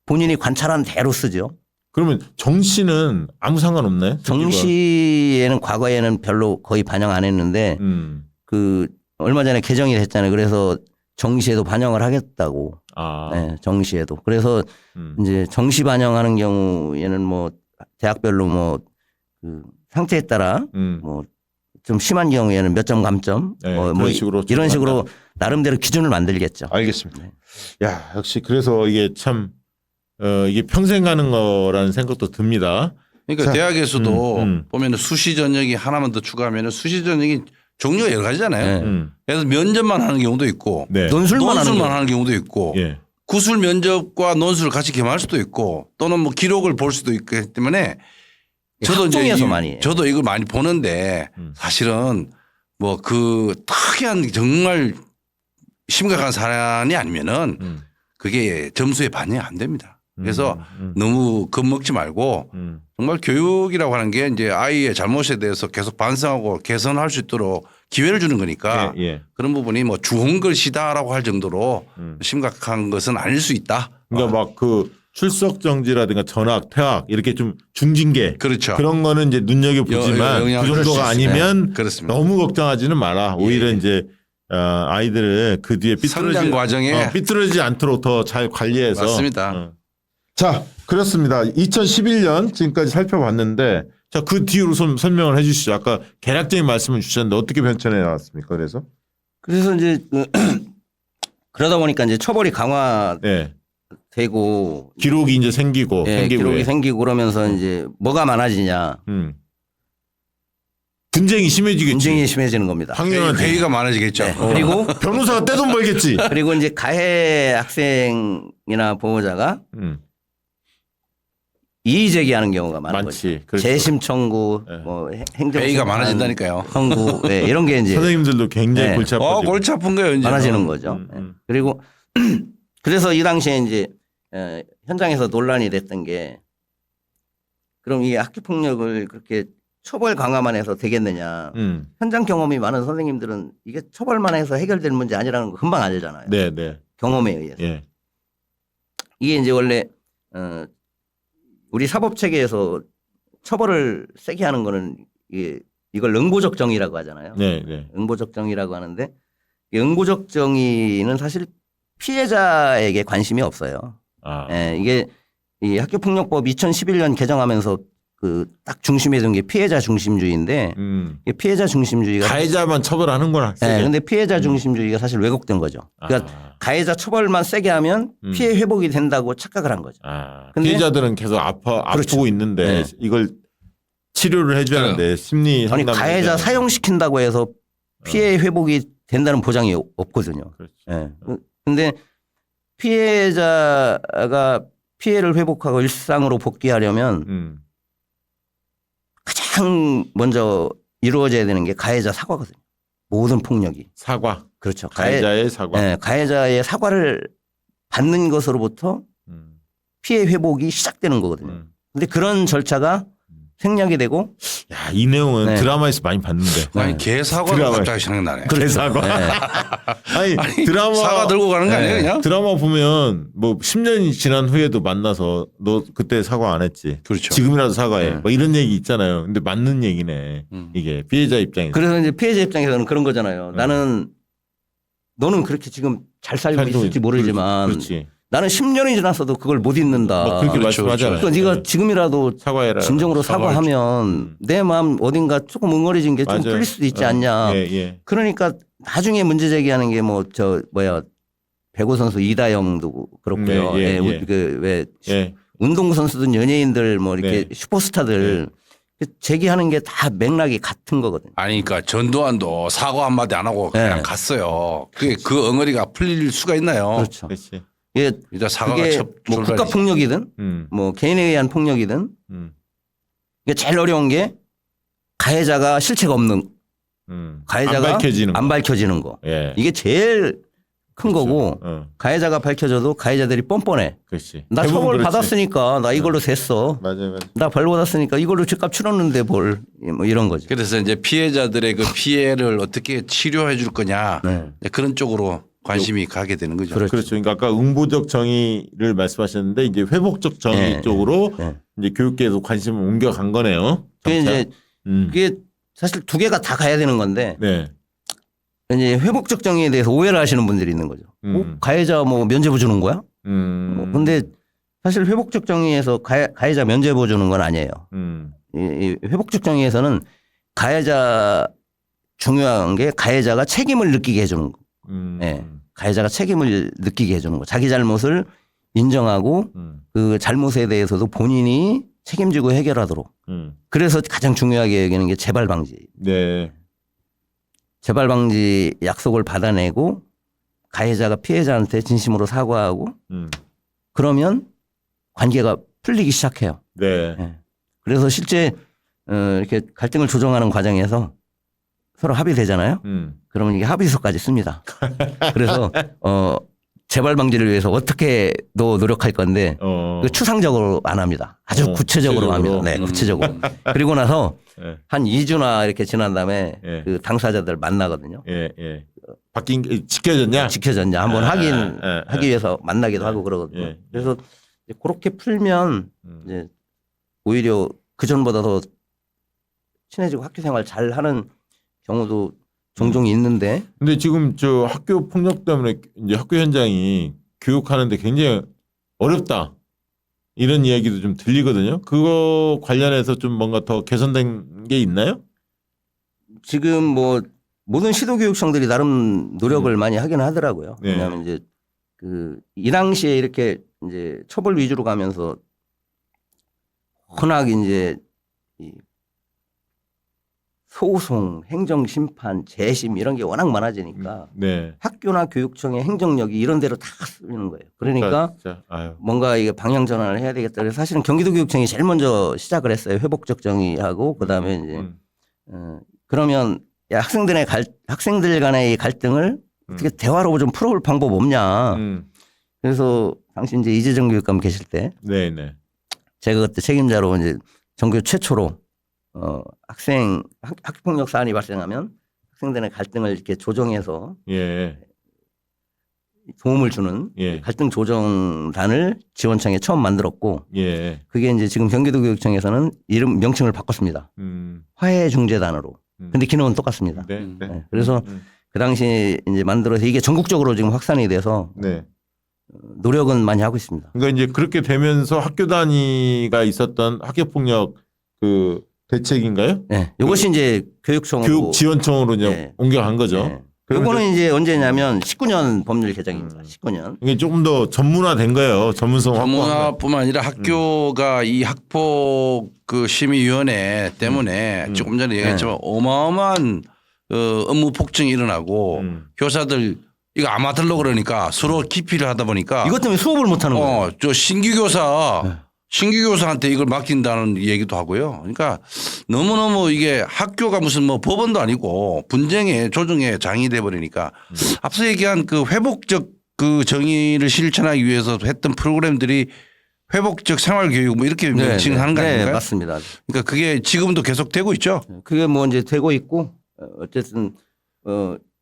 본인이 관찰한 대로 쓰죠.
그러면 정시는 아무 상관없네.
정시에는 과거에는 별로 거의 반영 안 했는데 그 얼마 전에 개정이 됐잖아요. 그래서 정시에도 반영을 하겠다고.
아.
네, 정시에도. 그래서 이제 정시 반영하는 경우에는 뭐 대학별로 뭐 그 상태에 따라 뭐 좀 심한 경우에는 몇 점 감점
네,
뭐
그런 식으로
이런 식으로 나름대로 기준을 만들겠죠.
알겠습니다. 야, 역시 그래서 이게 참 이게 평생 가는 거라는 생각도 듭니다.
그러니까
자,
대학에서도 보면 수시 전형이 하나만 더 추가하면 수시 전형이 종류가 여러 가지잖아요.
네.
그래서 면접만 하는 경우도 있고
네.
논술만
하는 경우도 있고
예.
구술 면접과 논술을 같이 겸할 수도 있고 또는 뭐 기록을 볼 수도 있기 때문에 저도 이제
학종에서 많이 해요.
저도 이걸 많이 보는데 사실은 뭐 그 특이한 정말 심각한 사안이 아니면은 그게 점수에 반영이 안 됩니다. 그래서 너무 겁먹지 말고 정말 교육이라고 하는 게 이제 아이의 잘못에 대해서 계속 반성하고 개선할 수 있도록 기회를 주는 거니까
예, 예.
그런 부분이 뭐 좋은 것이다라고 할 정도로 심각한 것은 아닐 수 있다.
그러니까 막 그 출석 정지라든가 전학, 퇴학 이렇게 좀 중징계
그렇죠.
그런 거는 이제 눈여겨 보지만
영향을
그
줄수
정도가
있어요.
아니면
그렇습니다.
너무 걱정하지는 마라. 오히려
예.
이제 아이들을 그 뒤에
성장 과정에
삐뚤어지지 않도록 더 잘 관리해서
맞습니다.
자, 그렇습니다. 2011년 지금까지 살펴봤는데 자, 그 뒤로 좀 설명을 해 주시죠. 아까 개략적인 말씀을 주셨는데 어떻게 변천해 나왔습니까? 그래서
이제 그러다 보니까 이제 처벌이 강화되고
네. 기록이 이제 생기고
예,
생기고
기록이 생기고 그러면서 이제 뭐가 많아지냐.
분쟁이 심해지겠지.
분쟁이 심해지는 겁니다.
당연하지.
회의가 많아지겠죠.
네. 그리고
변호사가 떼돈 벌겠지.
그리고 이제 가해 학생이나 보호자가 이의 제기하는 경우가 많은 거죠.
많지. 그렇죠.
재심 청구,
네.
뭐 행정
회의가 많아진다니까요.
청구, 네, 이런 게 이제
선생님들도 굉장히
네.
골치 아파지고.
골치 아픈 거예요. 이제.
많아지는 거죠. 네. 그리고 그래서 이 당시에 이제 현장에서 논란이 됐던 게 그럼 이 학교 폭력을 그렇게 처벌 강화만 해서 되겠느냐. 현장 경험이 많은 선생님들은 이게 처벌만 해서 해결될 문제 아니라는 거 금방 알잖아요.
네, 네.
경험에 의해서.
예.
이게 이제 원래 우리 사법 체계에서 처벌을 세게 하는 거는 이걸 응보적 정의라고 하잖아요.
네, 네.
응보적 정의라고 하는데 이 응보적 정의는 사실 피해자에게 관심이 없어요.
아.
예, 이게 이 학교폭력법 2011년 개정하면서 그 딱 중심에 둔 게 피해자 중심주의인데 이 피해자 중심주의가
가해자만 처벌하는 거나.
네, 근데 피해자 중심주의가 사실 왜곡된 거죠. 그러니까 가해자 처벌만 세게 하면 피해 회복이 된다고 착각을 한 거죠. 근데
피해자들은 계속 아프고
그렇죠.
있는데
네.
이걸 치료를 해줘야 하는데 심리
아니
상담
가해자 사형시킨다고 해서 피해 회복이 된다는 보장이 없거든요.
그렇죠.
예. 근데 피해자가 피해를 회복하고 일상으로 복귀하려면 가장 먼저 이루어져야 되는 게 가해자 사과거든요. 모든 폭력이.
사과.
그렇죠.
가해자의 사과.
네, 가해자의 사과를 받는 것으로부터 피해 회복이 시작되는 거거든요. 근데 그런 절차가 생략이 되고
야, 이 내용은
네.
드라마에서 많이 봤는데.
아니 개사과가
드라마.
갑자기 생각나네.
그래 사과. 아니, 드라마
사과 들고 가는 거 아니에요 그냥?
드라마 보면 뭐 10년이 지난 후에도 만나서 너 그때 사과 안 했지.
그렇죠.
지금이라도 사과해.
네.
뭐 이런 얘기 있잖아요. 근데 맞는 얘기네. 이게 피해자 입장에서.
그래서 이제 피해자 입장에서는 그런 거잖아요. 나는 너는 그렇게 지금 잘 살고 있을지 모르지만
그렇지.
나는 10년이 지났어도 그걸 못 잊는다.
뭐 그렇게
그렇죠,
말씀하잖아요.
그러니까 네가 지금이라도
사과해라.
진정으로 사과하면 내 마음 어딘가 조금 응어리진 게 좀
맞아요.
풀릴 수도 있지 않냐.
예, 예.
그러니까 나중에 문제 제기하는 게 뭐 배구 선수 이다영도 그렇고요.
예, 예.
왜
예.
운동 선수든 연예인들 뭐 이렇게
네.
슈퍼스타들 제기하는 게 다 맥락이 같은 거거든요.
아니 그러니까 전두환도 사과 한마디 안 하고 그냥
네.
갔어요. 그게 그 엉어리가 풀릴 수가 있나요?
그렇죠.
그렇지.
이게
이제 사과가
그게
첫
뭐
출발이지.
국가 폭력이든 뭐 개인에 의한 폭력이든 이게 제일 어려운 게 가해자가 실체가 없는 가해자가
안 밝혀지는 거.
거.
예.
이게 제일 큰
그렇죠.
거고 가해자가 밝혀져도 가해자들이 뻔뻔해.
그렇지.
나
대부분
처벌
그렇지.
받았으니까 나 이걸로 됐어.
맞아요.
나 벌 받았으니까 이걸로 집값 치렀는데 뭘 뭐 이런 거죠.
그래서 이제 피해자들의 그 피해를 어떻게 치료해 줄 거냐
네.
그런 쪽으로 관심이 가게 되는 거죠.
그렇죠.
그렇죠. 그러니까 아까 응보적 정의를 말씀하셨는데 이제 회복적 정의
네.
쪽으로
네.
이제 교육계에서 관심을 옮겨간 거네요.
그게
점차.
이제 그게 사실 두 개가 다 가야 되는 건데
네.
이제 회복적 정의에 대해서 오해를 하시는 분들이 있는 거죠. 가해자 뭐 면죄부 주는 거야? 근데 사실 회복적 정의에서 가해자 면죄부 주는 건 아니에요. 이 회복적 정의에서는 가해자 중요한 게 가해자가 책임을 느끼게 해주는 거. 네. 가해자가 책임을 느끼게 해주는 거. 자기 잘못을 인정하고 그 잘못에 대해서도 본인이 책임지고 해결하도록. 그래서 가장 중요하게 여기는 게 재발 방지.
네.
재발 방지 약속을 받아내고 가해자가 피해자한테 진심으로 사과하고 그러면 관계가 풀리기 시작해요.
네.
네. 그래서 실제 이렇게 갈등을 조정하는 과정에서 서로 합의되잖아요. 그러면 이게 합의서까지 씁니다. 그래서 재발 방지를 위해서 어떻게도 노력할 건데 그 추상적으로 안 합니다. 아주 구체적으로 합니다. 네, 구체적으로. 그리고 나서
네.
한 2주나 이렇게 지난 다음에
예.
그 당사자들 만나거든요.
예. 바뀐 게 지켜졌냐?
지켜졌냐 한번
예.
하기 위해서 만나기도 하고 그러거든요.
예.
그래서 이제 그렇게 풀면 이제 오히려 그 전보다 더 친해지고 학교 생활 잘 하는 경우도 종종 있는데.
근데 지금 저 학교 폭력 때문에 이제 학교 현장이 교육하는데 굉장히 어렵다. 이런 이야기도 좀 들리거든요. 그거 관련해서 좀 뭔가 더 개선된 게 있나요?
지금 뭐 모든 시도교육청들이 나름 노력을 많이 하긴 하더라고요.
네.
왜냐하면 이제 이 당시에 이렇게 이제 처벌 위주로 가면서 워낙 이제 이 소송, 행정심판, 재심 이런 게 워낙 많아지니까
네.
학교나 교육청의 행정력이 이런 데로 다 쓰이는 거예요. 그러니까
진짜, 아유.
뭔가 이게 방향 전환을 해야 되겠다. 그래서 사실은 경기도교육청이 제일 먼저 시작을 했어요. 회복적 정의하고 그다음에 이제 그러면 야, 학생들 간의 이 갈등을 어떻게 대화로 좀 풀어볼 방법 없냐. 그래서 당시 이제 이재정 교육감 계실 때
네네.
제가 그때 책임자로 이제 전교 최초로 학교폭력 사안이 발생하면 학생들의 갈등을 이렇게 조정해서
예.
도움을 주는
예.
갈등 조정단을 지원청에 처음 만들었고
예.
그게 이제 지금 경기도교육청에서는 이름 명칭을 바꿨습니다. 화해중재단으로. 근데 기능은 똑같습니다.
네. 네.
네. 그래서 그 당시 이제 만들어서 이게 전국적으로 지금 확산이 돼서
네.
노력은 많이 하고 있습니다.
그러니까 이제 그렇게 되면서 학교 단위가 있었던 학교 폭력 그 대책인가요?
네. 이것이 이제 교육청으로
교육지원청으로 이제
네.
옮겨간 거죠.
네. 요거는 이제 언제냐면 19년 법률 개정입니다. 19년.
이게 조금 더 전문화된 거예요. 전문성 확보한 거.
전문화뿐만 아니라 학교가 이 학폭 그 심의위원회 때문에 조금 전에 얘기했지만 어마어마한 업무 폭증이 일어나고 교사들 이거 아마들로 그러니까 서로 기피를 하다 보니까
이것 때문에 수업을 못 하는 거예요.
저 신규 교사한테 이걸 맡긴다는 얘기도 하고요. 그러니까 너무너무 이게 학교가 무슨 뭐 법원도 아니고 분쟁의 조정의 장이 돼 버리니까 앞서 얘기한 그 회복적 그 정의를 실천하기 위해서 했던 프로그램들이 회복적 생활교육 뭐 이렇게 명칭을 하는 거 아닌가요?
네, 맞습니다.
그러니까 그게 지금도 계속 되고 있죠.
그게 뭐 이제 되고 있고 어쨌든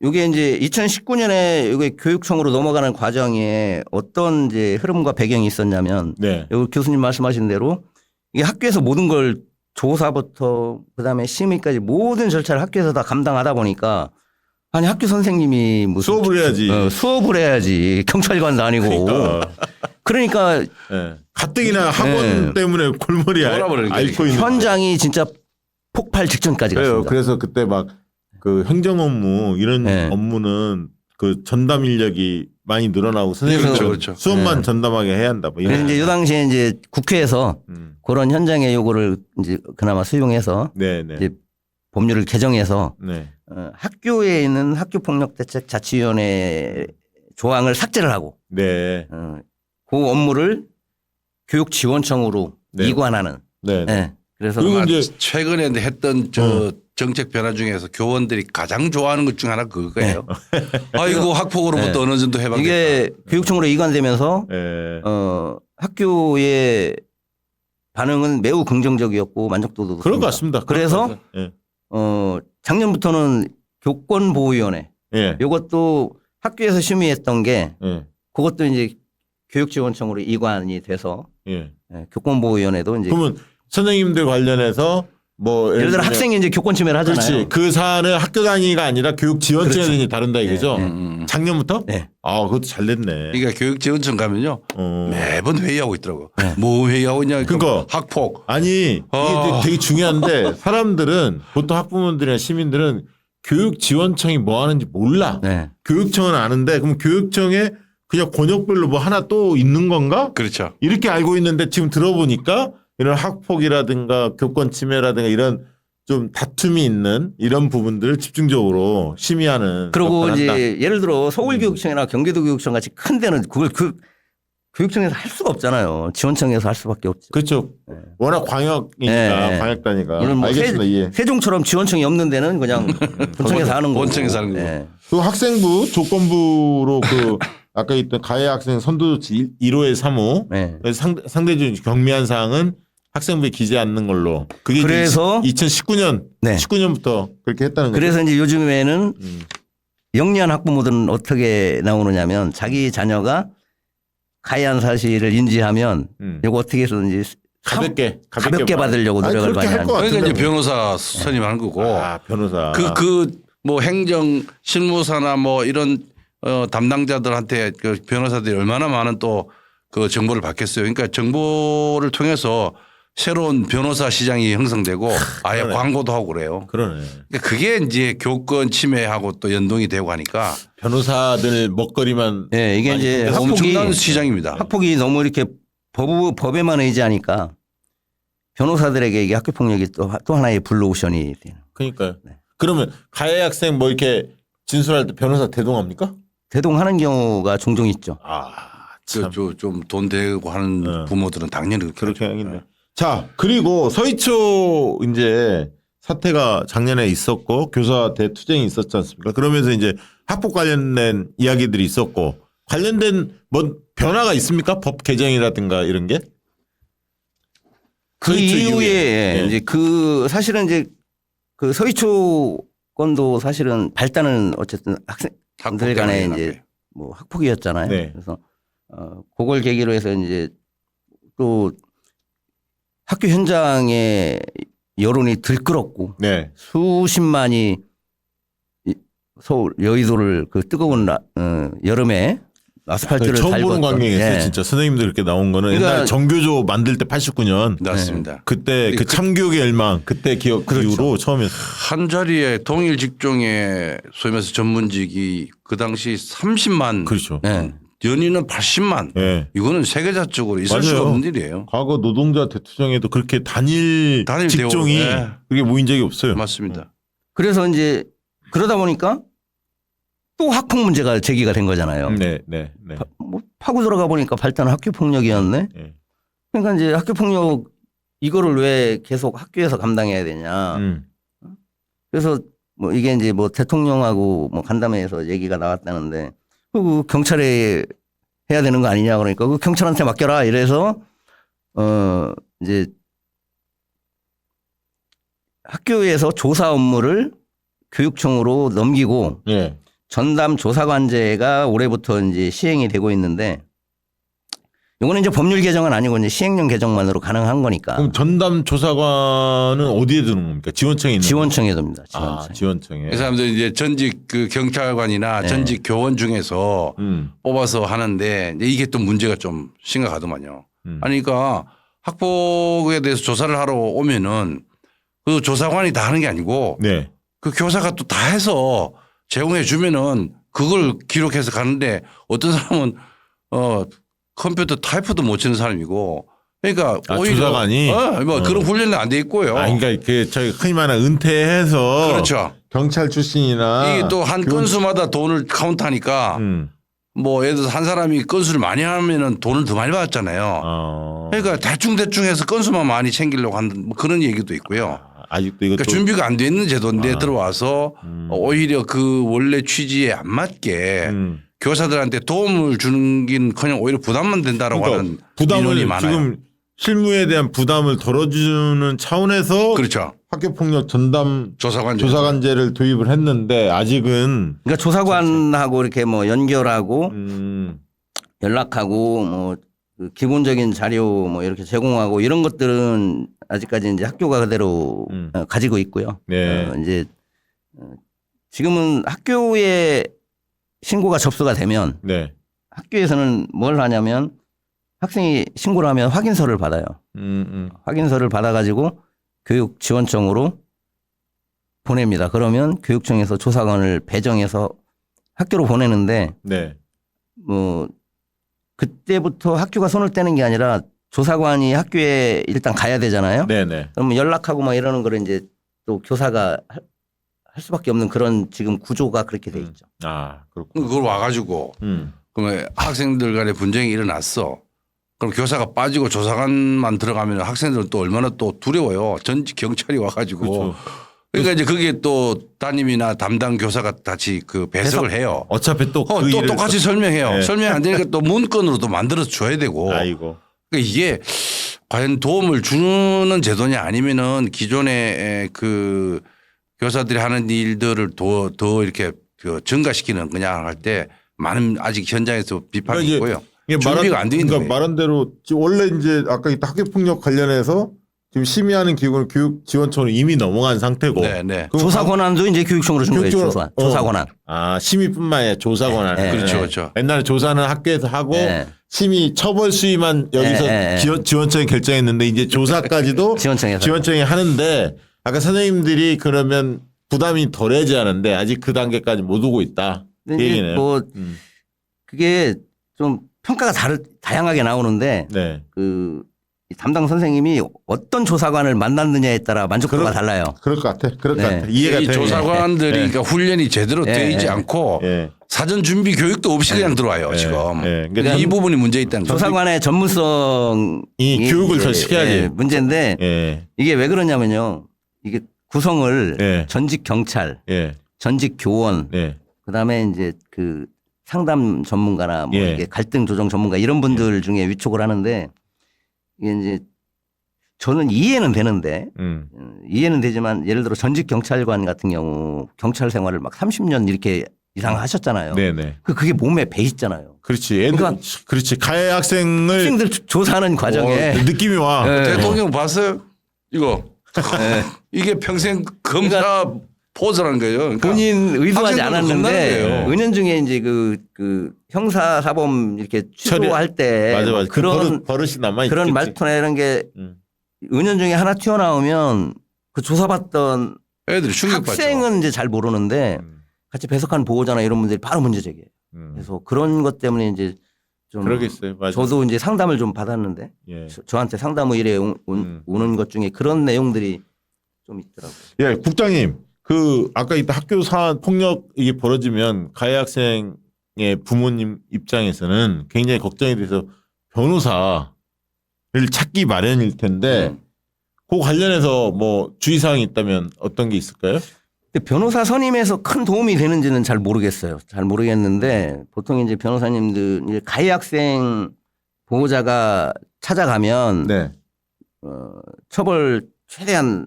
이게 이제 2019년에 이게 교육청으로 넘어가는 과정에 어떤 이제 흐름과 배경이 있었냐면
네.
여기 교수님 말씀하신 대로 이게 학교에서 모든 걸 조사부터 그다음에 심의까지 모든 절차를 학교에서 다 감당하다 보니까 아니 학교 선생님이 무슨
수업을 해야지.
수업을 해야지 경찰관도 아니고 그러니까
네. 가뜩이나 학원 때문에 골머리 앓고 있는
현장이 진짜 폭발 직전까지 갔습니다.
그래서 그때 막 그 행정 업무 이런
네.
업무는 그 전담 인력이 많이 늘어나고 선생님들
그렇죠.
수업만 전담하게 해야 한다. 뭐 이런.
그래서 이제 이 당시에 이제 국회에서 그런 현장의 요구를 이제 그나마 수용해서
네네.
이제 법률을 개정해서
네.
학교에 있는 학교폭력대책 자치위원회 조항을 삭제를 하고
네.
그 업무를 교육지원청으로
네.
이관하는.
네.
네. 그래서
그리고 이제
최근에 했던 저 정책 변화 중에서 교원들이 가장 좋아하는 것 중 하나 그거예요. 아이고 학폭으로부터 어느 정도 해방됐다.
이게 교육청으로 이관되면서
예.
학교의 반응은 매우 긍정적이었고 만족도도
그런 것
높습니다.
같습니다.
그래서
예.
작년부터는 교권보호위원회
예.
이것도 학교에서 심의했던 게
예.
그것도 이제 교육지원청으로 이관이 돼서
예.
교권보호위원회도 이제
그러면 선생님들 관련해서 뭐
예를 들어 학생이 이제 교권 침해를 하잖아요.
그렇지. 그 사안은 학교 단위가 아니라 교육 지원청이 다룬다 이거죠. 작년부터?
네.
아, 그것도 잘 됐네.
그러니까 교육지원청 가면요 매번 회의하고 있더라고. 뭐 회의하고 있냐?
그러니까.
학폭.
아니 이게 되게 중요한데 사람들은 보통 학부모들이나 시민들은 교육 지원청이 뭐 하는지 몰라.
네.
교육청은 아는데 그럼 교육청에 그냥 권역별로 뭐 하나 또 있는 건가?
그렇죠.
이렇게 알고 있는데 지금 들어보니까 이런 학폭이라든가 교권 침해라든가 이런 좀 다툼이 있는 이런 부분들을 집중적으로 심의하는.
그리고
역할을
이제
한다.
예를 들어 서울교육청이나 경기도교육청 같이 큰 데는 그걸 교육청에서 할 수가 없잖아요. 지원청에서 할 수밖에 없죠.
그렇죠. 워낙 광역이니까
네.
광역 단위가.
물론 뭐
알겠습니다. 예.
세종처럼 지원청이 없는 데는 그냥 본청에서 하는 거고.
본청에서 하는 거고.
네.
그 학생부 조건부로 그 아까 있던 가해 학생 선두조치 1호의 3호
네.
상대적으로 경미한 사항은 학생부에 기재 않는 걸로. 그게
그래서
2019년
네.
19년부터 그렇게 했다는 거죠.
그래서 이제 요즘에는 영리한 학부모들은 어떻게 나오느냐면 자기 자녀가 가해한 사실을 인지하면 이거 어떻게 해서든지 가볍게 받으려고 노력을 많이
할것
하는
같은데.
그러니까 이제
뭐.
변호사 선임하는 거고.
아, 변호사.
뭐 행정 실무사나 뭐 이런 담당자들한테 그 변호사들이 얼마나 많은 또 그 정보를 받겠어요. 그러니까 정보를 통해서 새로운 변호사 시장이 형성되고 아예
그러네.
광고도 하고 그래요.
그러네.
그러니까 그게 이제 교권 침해하고 또 연동이 되고 하니까
변호사들 먹거리만.
네, 이게 이제
엄청난 시장입니다.
학폭이 너무 이렇게 법에만 의지하니까 변호사들에게 이게 학교 폭력이 또 하나의 블루오션이 되는.
그러니까요.
네.
그러면 가해 학생 뭐 이렇게 진술할 때 변호사 대동합니까?
대동하는 경우가 종종 있죠.
아, 참.
좀 돈 대고 하는 부모들은 당연히
그렇게 하겠네. 자, 그리고 서희초 이제 사태가 작년에 있었고 교사 대투쟁이 있었지 않습니까? 그러면서 이제 학폭 관련된 이야기들이 있었고 관련된 뭐 변화가 있습니까? 법 개정이라든가 이런 게?
그
서희초
이후에
예.
이제 그 사실은 이제 그 서희초 건도 사실은 발단은 어쨌든 학생들 간에 이제 뭐 학폭이었잖아요.
네.
그래서 그걸 계기로 해서 이제 또 학교 현장에 여론이 들끓었고
네.
수십만이 서울 여의도를 그 뜨거운 여름에 아스팔트를
처음 보는
밟았던.
광경이었어요.
예.
진짜 선생님들 이렇게 나온 거는
그러니까
옛날 정교조 만들 때 89년
맞습니다.
그때 그 참교육의 열망 그때 기억 그 이후로 처음이었어요.
한 자리에 동일 직종의 소위 말해서 전문직이 그 당시 30만
그렇죠.
네.
연인은 80만.
예.
이거는 세계사적으로 있을
맞아요.
수가 없는 일이에요.
과거 노동자 대투쟁에도 그렇게 단일 직종이
대우, 네.
그게 모인 적이 없어요.
맞습니다.
그래서 이제 그러다 보니까 또 학폭 문제가 제기가 된 거잖아요.
네, 네, 네.
뭐 파고 들어가 보니까 발단은 학교 폭력이었네.
네.
그러니까 이제 학교 폭력 이거를 왜 계속 학교에서 감당해야 되냐. 그래서 뭐 이게 이제 뭐 대통령하고 뭐 간담회에서 얘기가 나왔다는데 그 경찰에 해야 되는 거 아니냐 그러니까 그 경찰한테 맡겨라 이래서 이제 학교에서 조사 업무를 교육청으로 넘기고
네.
전담 조사관제가 올해부터 이제 시행이 되고 있는데 이거는 이제 법률 개정은 아니고 이제 시행령 개정만으로 가능한 거니까.
그럼 전담 조사관은 어디에 드는 겁니까? 지원청에 있는
지원청에 둡니다. 지원청.
아, 지원청에.
그 사람들 이제 전직 그 경찰관이나
네.
전직 교원 중에서
음.
뽑아서 하는데 이제 이게 또 문제가 좀 심각하더만요. 아니 그러니까 학폭에 대해서 조사를 하러 오면은 그 조사관이 다 하는 게 아니고
네.
그 교사가 또 다 해서 제공해 주면은 그걸 기록해서 가는데 어떤 사람은 컴퓨터 타이프도 못 치는 사람이고 그러니까 오히려
조사관이
뭐 그런 훈련은 안 돼 있고요.
아, 그러니까 그 저희 흔히 말하는 은퇴해서
그렇죠.
경찰 출신이나
이게 또 한 건수마다 돈을 카운트하니까 뭐 예를 들어서 한 사람이 건수를 많이 하면은 돈을 더 많이 받았잖아요. 그러니까 대충 해서 건수만 많이 챙기려고 하는 뭐 그런 얘기도 있고요.
아직도 이것도
그러니까 준비가 안 돼 있는 제도인데
아.
들어와서 오히려 그 원래 취지에 안 맞게 교사들한테 도움을 주는 게커녕 오히려 부담만 된다라고 하는
그러니까 부담을
민원이 많아요.
지금 실무에 대한 부담을 덜어주는 차원에서
그렇죠.
학교폭력 전담
조사관제.
조사관제를 도입을 했는데 아직은
그러니까 조사관하고 이렇게 뭐 연결하고
음,
연락하고 뭐그 기본적인 자료 뭐 이렇게 제공하고 이런 것들은 아직까지 이제 학교가 그대로 가지고 있고요.
네.
이제 지금은 학교에 신고가 접수가 되면
네.
학교에서는 뭘 하냐면 학생이 신고를 하면 확인서를 받아요. 확인서를 받아가지고 교육지원청으로 보냅니다. 그러면 교육청에서 조사관을 배정해서 학교로 보내는데
네.
뭐 그때부터 학교가 손을 떼는 게 아니라 조사관이 학교에 일단 가야 되잖아요.
네네.
그러면 연락하고 막 이러는 거를 이제 또 교사가 할 수밖에 없는 그런 지금 구조가 그렇게 돼 있죠.
아, 그렇군.
그걸 와가지고 그러면 학생들 간에 분쟁이 일어났어. 그럼 교사가 빠지고 조사관만 들어가면 학생들은 또 얼마나 또 두려워요. 전직 경찰이 와가지고.
그렇죠.
그러니까 이제 그게 또 담임이나 담당 교사가 같이 그 배석을 해요.
어차피 또 그
또
일을
똑같이 설명해요.
네.
설명 안 되니까 또 문건으로도 만들어서 줘야 되고.
아이고.
그러니까 이게 과연 도움을 주는 제도냐 아니면은 기존의 그 교사들이 하는 일들을 더 이렇게 그 증가시키는 그냥 할 때 많은 아직 현장에서 비판이
그러니까
있고요.
이게
준비가 안 돼 있는
그러니까
거예요.
말한 대로 지금 원래 이제 아까 학교폭력 관련해서 지금 심의하는 기구는 교육지원청으로 이미 넘어간 상태고.
네, 네.
그럼
조사 권한도 이제 교육청으로 준 거예요.
교육청으로-
조사 권한.
아, 심의뿐만 아니라 조사 권한.
네,
그렇죠, 그렇죠.
옛날에 조사는 학교에서 하고
네.
심의 처벌 수위만 여기서
네.
지원청이 결정했는데 이제 조사까지도
지원청에서.
지원청이 하는데 아까 선생님들이 그러면 부담이 덜해지 않은데 아직 그 단계까지 못 오고 있다. 그
근데 이제
얘기네요.
뭐 그게 좀 평가가 다양하게 나오는데
네.
그 담당 선생님이 어떤 조사관을 만났느냐에 따라 만족도가 달라요.
그럴 것 같아. 그럴 것
네.
같아. 이해가
이
돼.
조사관들이
네.
그러니까 훈련이 제대로
네.
되어 있지 않고
예.
사전 준비 교육도 없이 그냥 들어와요
네.
지금.
네.
그러니까 이 부분이 문제 있다는 거죠.
조사관의 전문성이
이 교육을 더
이제,
시켜야지.
문제인데
예.
이게 왜 그러냐면요. 이게 구성을
예.
전직 경찰,
예.
전직 교원,
예.
그다음에 이제 그 상담 전문가나 뭐
예.
이게 갈등 조정 전문가 이런 분들 중에 위촉을 하는데 이게 이제 저는 이해는 되는데 이해는 되지만 예를 들어 전직 경찰관 같은 경우 경찰 생활을 막 30년 이렇게 이상 하셨잖아요.
네네.
그게 몸에 배 있잖아요.
그렇지. 애들,
그러니까
그렇지. 가해 학생을
학생들 조사하는 과정에
느낌이 와.
네.
대통령 봤어요? 이거 이게 평생 검사 포즈라는 거예요. 그러니까
본인 의도하지
학생들도 겁나는
않았는데
거예요.
은연중에 이제 그 형사 사범 이렇게 취소할 때
맞아, 맞아.
그런
버릇이 남아 있겠지.
그런 말투나 이런 게
음.
은연중에 하나 튀어나오면 그 조사받던
애들이 충격받죠.
학생은 이제 잘 모르는데 같이 배석한 보호자나 이런 분들이 바로 문제 제기해요. 그래서 그런 것 때문에 이제 좀
그러겠어요. 맞아.
저도 이제 상담을 좀 받았는데
예.
저한테 상담 의뢰 오는 것 중에 그런 내용들이 좀 있더라고요.
예, 국장님. 그 아까 이따 학교 사 폭력 이게 벌어지면 가해 학생의 부모님 입장에서는 굉장히 걱정이 돼서 변호사를 찾기 마련일 텐데 그 관련해서 뭐 주의사항이 있다면 어떤 게 있을까요?
근데 변호사 선임에서 큰 도움이 되는지는 잘 모르겠어요. 잘 모르겠는데 보통 이제 변호사님들 이제 가해 학생 보호자가 찾아가면
네.
처벌 최대한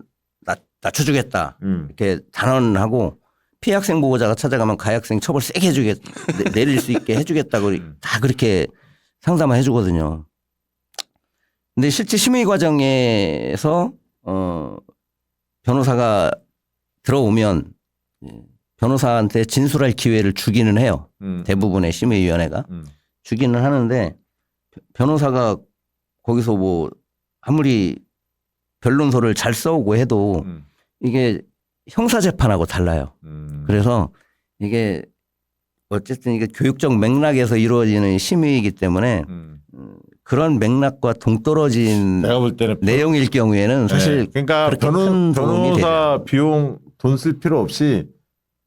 낮춰주겠다
음.
이렇게 단언하고 피해 학생 보호자가 찾아가면 가해 학생 처벌 세게 내릴 수 있게 해주겠다고 다 그렇게 상담을 해주거든요. 근데 실제 심의 과정에서 변호사가 들어오면 변호사한테 진술할 기회를 주기는 해요. 대부분의 심의위원회가 주기는 하는데 변호사가 거기서 뭐 아무리 변론서를 잘 써오고 해도 이게 형사재판하고 달라요. 그래서 이게 어쨌든 이게 교육적 맥락에서 이루어지는 심의이기 때문에 그런 맥락과 동떨어진
내가 볼 때는
내용일 경우에는 사실
네. 그러니까
그렇게 큰 도움이
변호사 비용 돈 쓸 필요 없이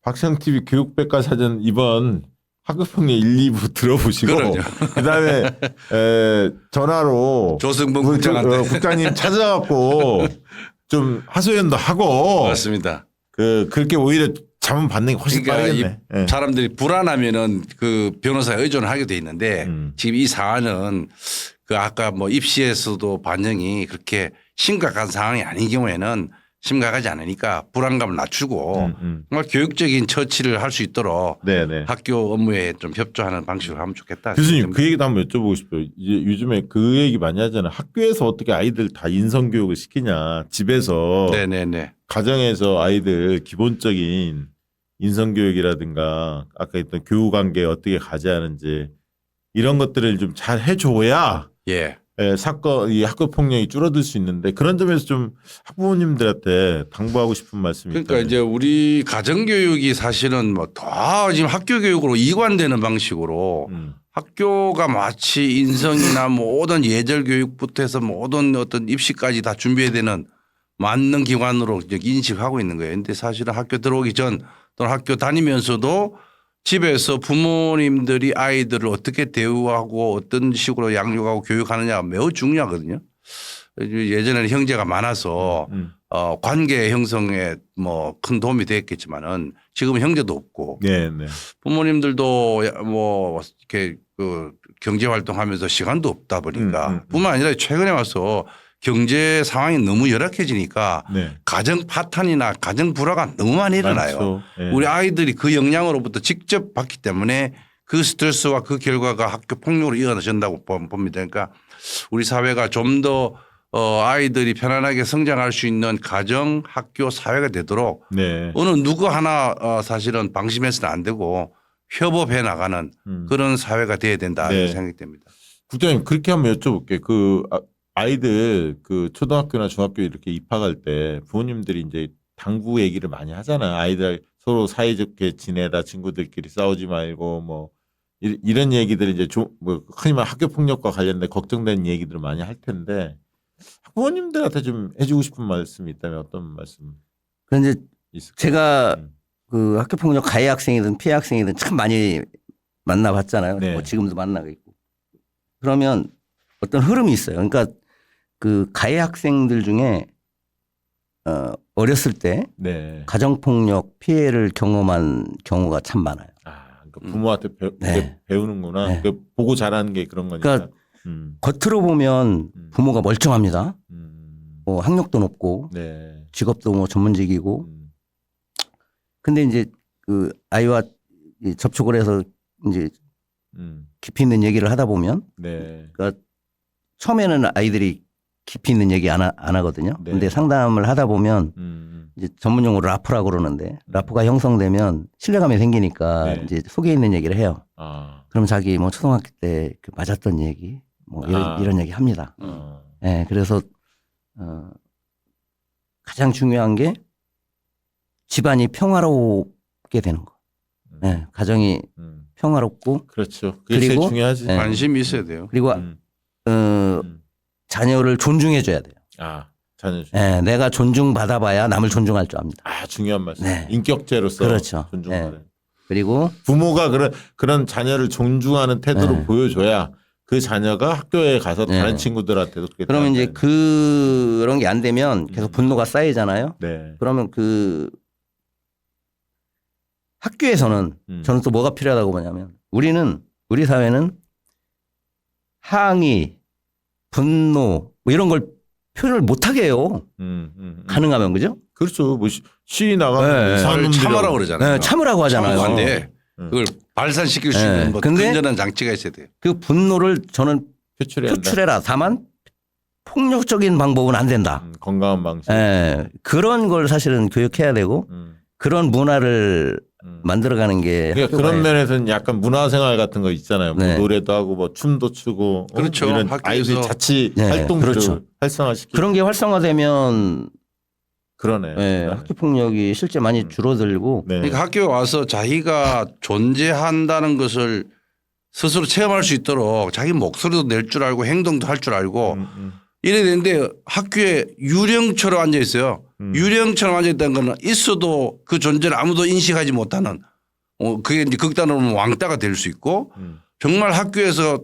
박시영 TV 교육백과사전 이번 학교폭력 1, 2부 들어보시고
그럼요.
그다음에 전화로
조승범
우리
국장한테
국장님 찾아갖고 좀 하소연도 하고
맞습니다.
그렇게 오히려 자문 받는 게 훨씬
그러니까
빠르겠네. 예.
사람들이 불안하면은 그 변호사에 의존을 하게 돼 있는데 지금 이 사안은 그 아까 뭐 입시에서도 반영이 그렇게 심각한 상황이 아닌 경우에는 심각하지 않으니까 불안감을 낮추고 정말 교육적인 처치를 할 수 있도록
네네.
학교 업무에 좀 협조하는 방식으로 하면 좋겠다.
교수님 그 얘기도 한번 여쭤보고 싶어요. 이제 요즘에 그 얘기 많이 하잖아요. 학교에서 어떻게 아이들 다 인성 교육을 시키냐. 집에서
네네네.
가정에서 아이들 기본적인 인성 교육이라든가 아까 했던 교우 관계 어떻게 가져야하는지 이런 것들을 좀 잘 해줘야
예.
사건 이 학교 폭력이 줄어들 수 있는데 그런 점에서 좀 학부모님들한테 당부하고 싶은 말씀이
그러니까
있다면.
이제 우리 가정교육이 사실은 뭐 더 지금 학교 교육으로 이관되는 방식으로 학교가 마치 인성이나 모든 예절 교육부터 해서 모든 어떤 입시까지 다 준비해야 되는 맞는 기관으로 이제 인식하고 있는 거예요. 근데 사실은 학교 들어오기 전 또는 학교 다니면서도 집에서 부모님들이 아이들을 어떻게 대우하고 어떤 식으로 양육하고 교육하느냐가 매우 중요하거든요. 예전에는 형제가 많아서 관계 형성에 뭐 큰 도움이 됐겠지만은 지금은 형제도 없고
네네.
부모님들도 뭐 이렇게 그 경제 활동하면서 시간도 없다 보니까 뿐만 아니라 최근에 와서 경제 상황이 너무 열악해지니까
네.
가정 파탄이나 가정 불화가 너무 많이 일어나요.
많죠. 네.
우리 아이들이 그 영향으로부터 직접 받기 때문에 그 스트레스와 그 결과가 학교 폭력으로 이어진다고 봅니다. 그러니까 우리 사회가 좀 더 아이들이 편안하게 성장할 수 있는 가정, 학교, 사회가 되도록
네.
어느 누구 하나 사실은 방심해서는 안 되고 협업해 나가는 그런 사회가 돼야 된다
네.
이렇게 생각이 됩니다.
국장님 그렇게 한번 여쭤볼게요. 그 아이들 그 초등학교나 중학교 이렇게 입학할 때 부모님들이 이제 당부 얘기를 많이 하잖아요. 아이들 서로 사이좋게 지내다 친구들끼리 싸우지 말고 뭐 이런 얘기들 이제 뭐 흔히 말 학교 폭력과 관련된 걱정되는 얘기들을 많이 할 텐데 부모님들한테 좀 해주고 싶은 말씀이 있다면 어떤 말씀
그런데
있을까요?
제가 그 학교 폭력 가해 학생이든 피해 학생이든 참 많이 만나봤잖아요.
네.
뭐 지금도 만나고 있고. 그러면 어떤 흐름이 있어요. 그러니까 그 가해 학생들 중에 어렸을 때
네.
가정폭력 피해를 경험한 경우가 참 많아요.
아, 그러니까 부모한테
네.
배우는구나.
네.
그러니까 보고 자라는 게 그런 거니까.
그러니까 겉으로 보면 부모가 멀쩡합니다. 뭐 학력도 높고
네.
직업도 뭐 전문직이고. 근데 이제 그 아이와 접촉을 해서 이제 깊이 있는 얘기를 하다 보면
네.
그러니까 처음에는 아이들이 깊이 있는 얘기 안 하거든요.
네.
근데 상담을 하다 보면 이제 전문용어로 라프라고 그러는데 라프가 형성되면 신뢰감이 생기니까
네.
이제 속에 있는 얘기를 해요.
아.
그럼 자기 뭐 초등학교 때 그 맞았던 얘기 뭐 이런 얘기 합니다. 네, 그래서 가장 중요한 게 집안이 평화롭게 되는 거. 네, 가정이 평화롭고
그렇죠. 그게 제일
그리고
중요하지.
네.
관심이 있어야 돼요.
그리고 자녀를 존중해 줘야 돼요.
아, 자녀.
네, 내가 존중받아봐야 남을 존중할 줄 압니다.
아, 중요한 말씀.
네.
인격체로서
그렇죠.
존중하는.
네. 그리고
부모가 그런 자녀를 존중하는 태도로
네.
보여줘야 그 자녀가 학교에 가서
네.
다른 친구들한테도 그렇게
그러면 이제
따라가는.
그런 게 안 되면 계속 분노가 쌓이잖아요.
네.
그러면 그 학교에서는 저는 또 뭐가 필요하다고 보냐면 우리 사회는 항의, 분노 뭐 이런 걸 표현을 못하게 해요. 가능하면 그죠?
그렇죠. 뭐 시위 나가면
네.
이상한 놈들이라고.
참으라고 그러잖아요.
네, 참으라고 하잖아요.
참으면 안 돼. 그걸 발산시킬 수
네.
있는 뭐
근데
든든한 장치가 있어야 돼요.
그 분노를 저는
표출해야 한다.
표출해라. 다만 폭력적인 방법은 안 된다.
건강한 방식.
예, 그런 걸 사실은 교육해야 되고 그런 문화를 만들어가는 게
그러니까
학교가
그런 면에서는 약간 문화생활 같은 거 있잖아요. 뭐
네.
노래도 하고 뭐 춤도 추고
그렇죠.
뭐 이런
학교에서.
아이들 자치
네,
활동들을
그렇죠.
활성화시키고
그런 게 활성화되면
그러네.
예,
그러네.
학교 폭력이 실제 많이 줄어들고
네.
그러니까 학교에 와서 자기가 존재한다는 것을 스스로 체험할 수 있도록 자기 목소리도 낼 줄 알고 행동도 할 줄 알고 이래야 되는데 학교에 유령처럼 앉아 있어요. 유령처럼 앉아 있다는 거는 있어도 그 존재를 아무도 인식하지 못하는 그게 이제 극단으로 보면 왕따가 될 수 있고 정말 학교에서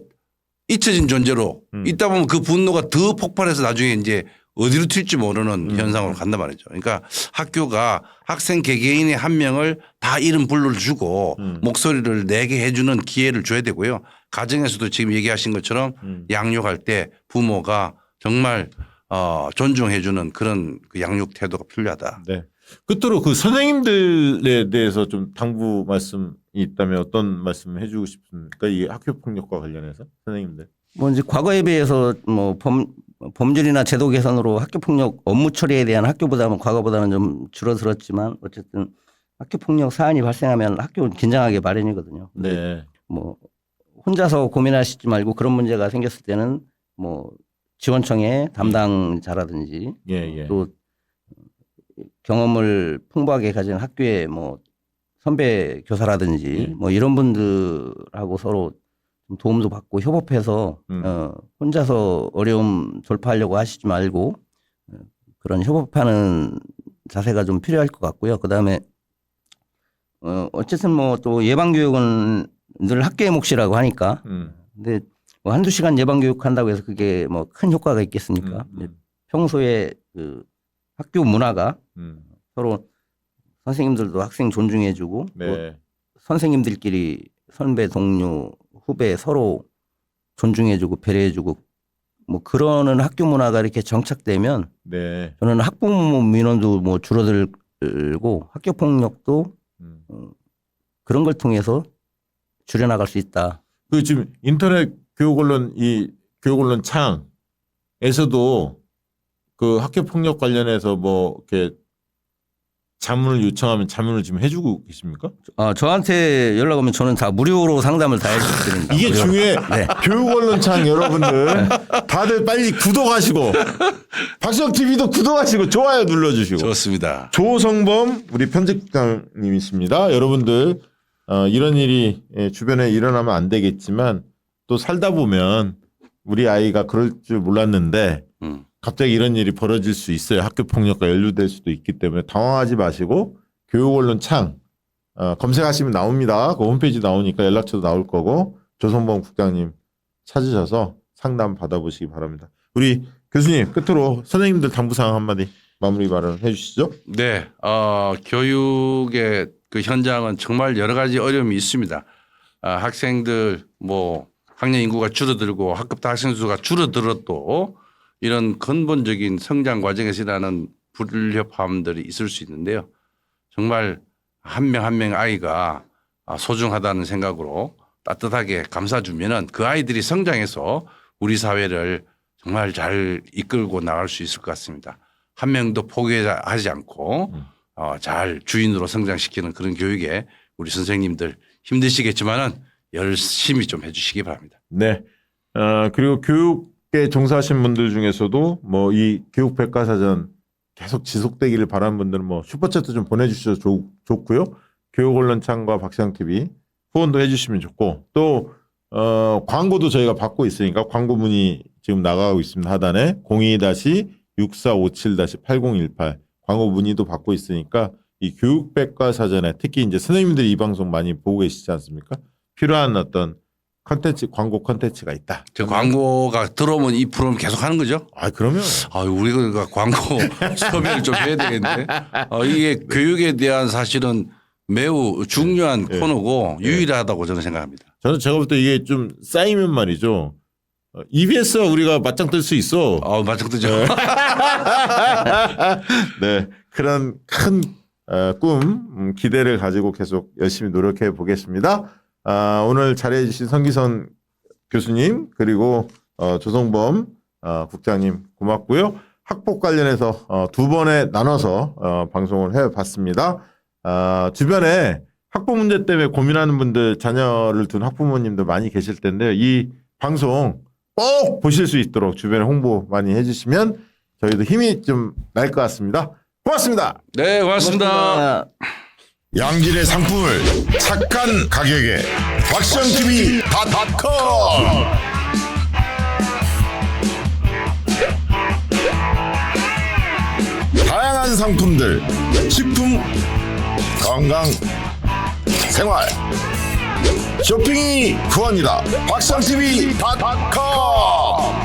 잊혀진 존재로 있다 보면 그 분노가 더 폭발해서 나중에 이제 어디로 튈지 모르는 현상으로 간단 말이죠. 그러니까 학교가 학생 개개인의 한 명을 다 이름 불러주고 목소리를 내게 해주는 기회를 줘야 되고요. 가정에서도 지금 얘기하신 것처럼 양육할 때 부모가 정말 존중해주는 그런 그 양육 태도가 필요하다.
네. 끝으로 그 선생님들에 대해서 좀 당부 말씀이 있다면 어떤 말씀 해주고 싶습니까? 이 학교 폭력과 관련해서 선생님들.
뭐 이제 과거에 비해서 뭐 범죄나 제도 개선으로 학교 폭력 업무 처리에 대한 학교보다는 과거보다는 좀 줄어들었지만 어쨌든 학교 폭력 사안이 발생하면 학교는 긴장하게 마련이거든요.
네.
뭐 혼자서 고민하시지 말고 그런 문제가 생겼을 때는 뭐 지원청의 담당자라든지
예.
또 경험을 풍부하게 가진 학교의 뭐 선배 교사라든지 뭐 이런 분들하고 서로 좀 도움도 받고 협업해서 혼자서 어려움 돌파하려고 하시지 말고 그런 협업하는 자세가 좀 필요할 것 같고요. 그다음에 어쨌든 뭐 또 예방교육은 늘 학교의 몫이라고 하니까 근데 뭐 한두 시간 예방교육 한다고 해서 그게 뭐 큰 효과가 있겠습니까? 평소에 그 학교 문화가 서로 선생님들도 학생 존중해주고
네.
또 선생님들끼리 선배 동료 후배 서로 존중해주고 배려해주고 뭐 그러는 학교 문화가 이렇게 정착되면
네.
저는 학부모 민원도 뭐 줄어들고 학교 폭력도 그런 걸 통해서 줄여나갈 수 있다.
그 지금 인터넷 교육 언론 이 교육 언론 창에서도 그 학교 폭력 관련해서 뭐 이렇게 자문을 요청하면 자문을 지금 해주고 계십니까?
저한테 연락 오면 저는 다 무료로 상담을 다 해드립니다.
이게
무료로.
중요해.
네.
교육 언론창 여러분들 다들 빨리 구독하시고 박수영 TV도 구독하시고 좋아요 눌러주시고.
좋습니다.
조성범 우리 편집장님이십니다. 여러분들 이런 일이 주변에 일어나면 안 되겠지만 또 살다 보면 우리 아이가 그럴 줄 몰랐는데 갑자기 이런 일이 벌어질 수 있어요. 학교 폭력과 연루될 수도 있기 때문에 당황하지 마시고 교육 언론 창 검색하시면 나옵니다. 그 홈페이지 나오니까 연락처도 나올 거고 조성범 국장님 찾으셔서 상담 받아보시기 바랍니다. 우리 교수님 끝으로 선생님들 당부사항 한마디 마무리 발언 해주시죠.
네, 교육의 그 현장은 정말 여러 가지 어려움이 있습니다. 학생들 뭐 학년 인구가 줄어들고 학급 학생 수가 줄어들어도 이런 근본적인 성장 과정에서 일어나는 불협화음들이 있을 수 있는데요. 정말 한 명 한 명 아이가 소중하다는 생각으로 따뜻하게 감싸주면은 그 아이들이 성장해서 우리 사회를 정말 잘 이끌고 나갈 수 있을 것 같습니다. 한 명도 포기하지 않고 잘 주인으로 성장시키는 그런 교육에 우리 선생님들 힘드시겠지만은 열심히 좀 해주시기 바랍니다.
네. 그리고 교육에 종사하신 분들 중에서도 뭐 이 교육 백과사전 계속 지속되기를 바라는 분들은 뭐 슈퍼챗도 좀 보내주셔도 좋고요. 교육 언론창과 박시영 TV 후원도 해주시면 좋고 또 광고도 저희가 받고 있으니까 광고 문의 지금 나가고 있습니다. 하단에 02-6457-8018 광고 문의도 받고 있으니까 이 교육 백과사전에 특히 이제 선생님들이 이 방송 많이 보고 계시지 않습니까? 필요한 어떤 컨텐츠, 광고 컨텐츠가 있다.
저 광고가 들어오면 이 프로그램 계속 하는 거죠?
그러면.
우리가 광고 섭외를 좀 해야 되겠는데. 이게 교육에 대한 사실은 매우 중요한 코너고 유일하다고 저는 생각합니다.
저는 제가 볼 때 이게 좀 쌓이면 말이죠. EBS와 우리가 맞짱 뜰 수 있어.
맞짱 뜨죠.
네. 그런 큰 꿈, 기대를 가지고 계속 열심히 노력해 보겠습니다. 오늘 자리해 주신 성기선 교수님 그리고 조성범 국장님 고맙고요. 학폭 관련해서 두 번에 나눠서 방송을 해봤습니다. 주변에 학폭 문제 때문에 고민하는 분들 자녀를 둔 학부모님도 많이 계실 텐데요. 이 방송 꼭 보실 수 있도록 주변에 홍보 많이 해주시면 저희도 힘이 좀 날 것 같습니다. 고맙습니다.
네, 고맙습니다.
양질의 상품을 착한 가격에 박시영TV.com 다양한 상품들 식품 건강 생활 쇼핑이 구원이다 박시영TV.com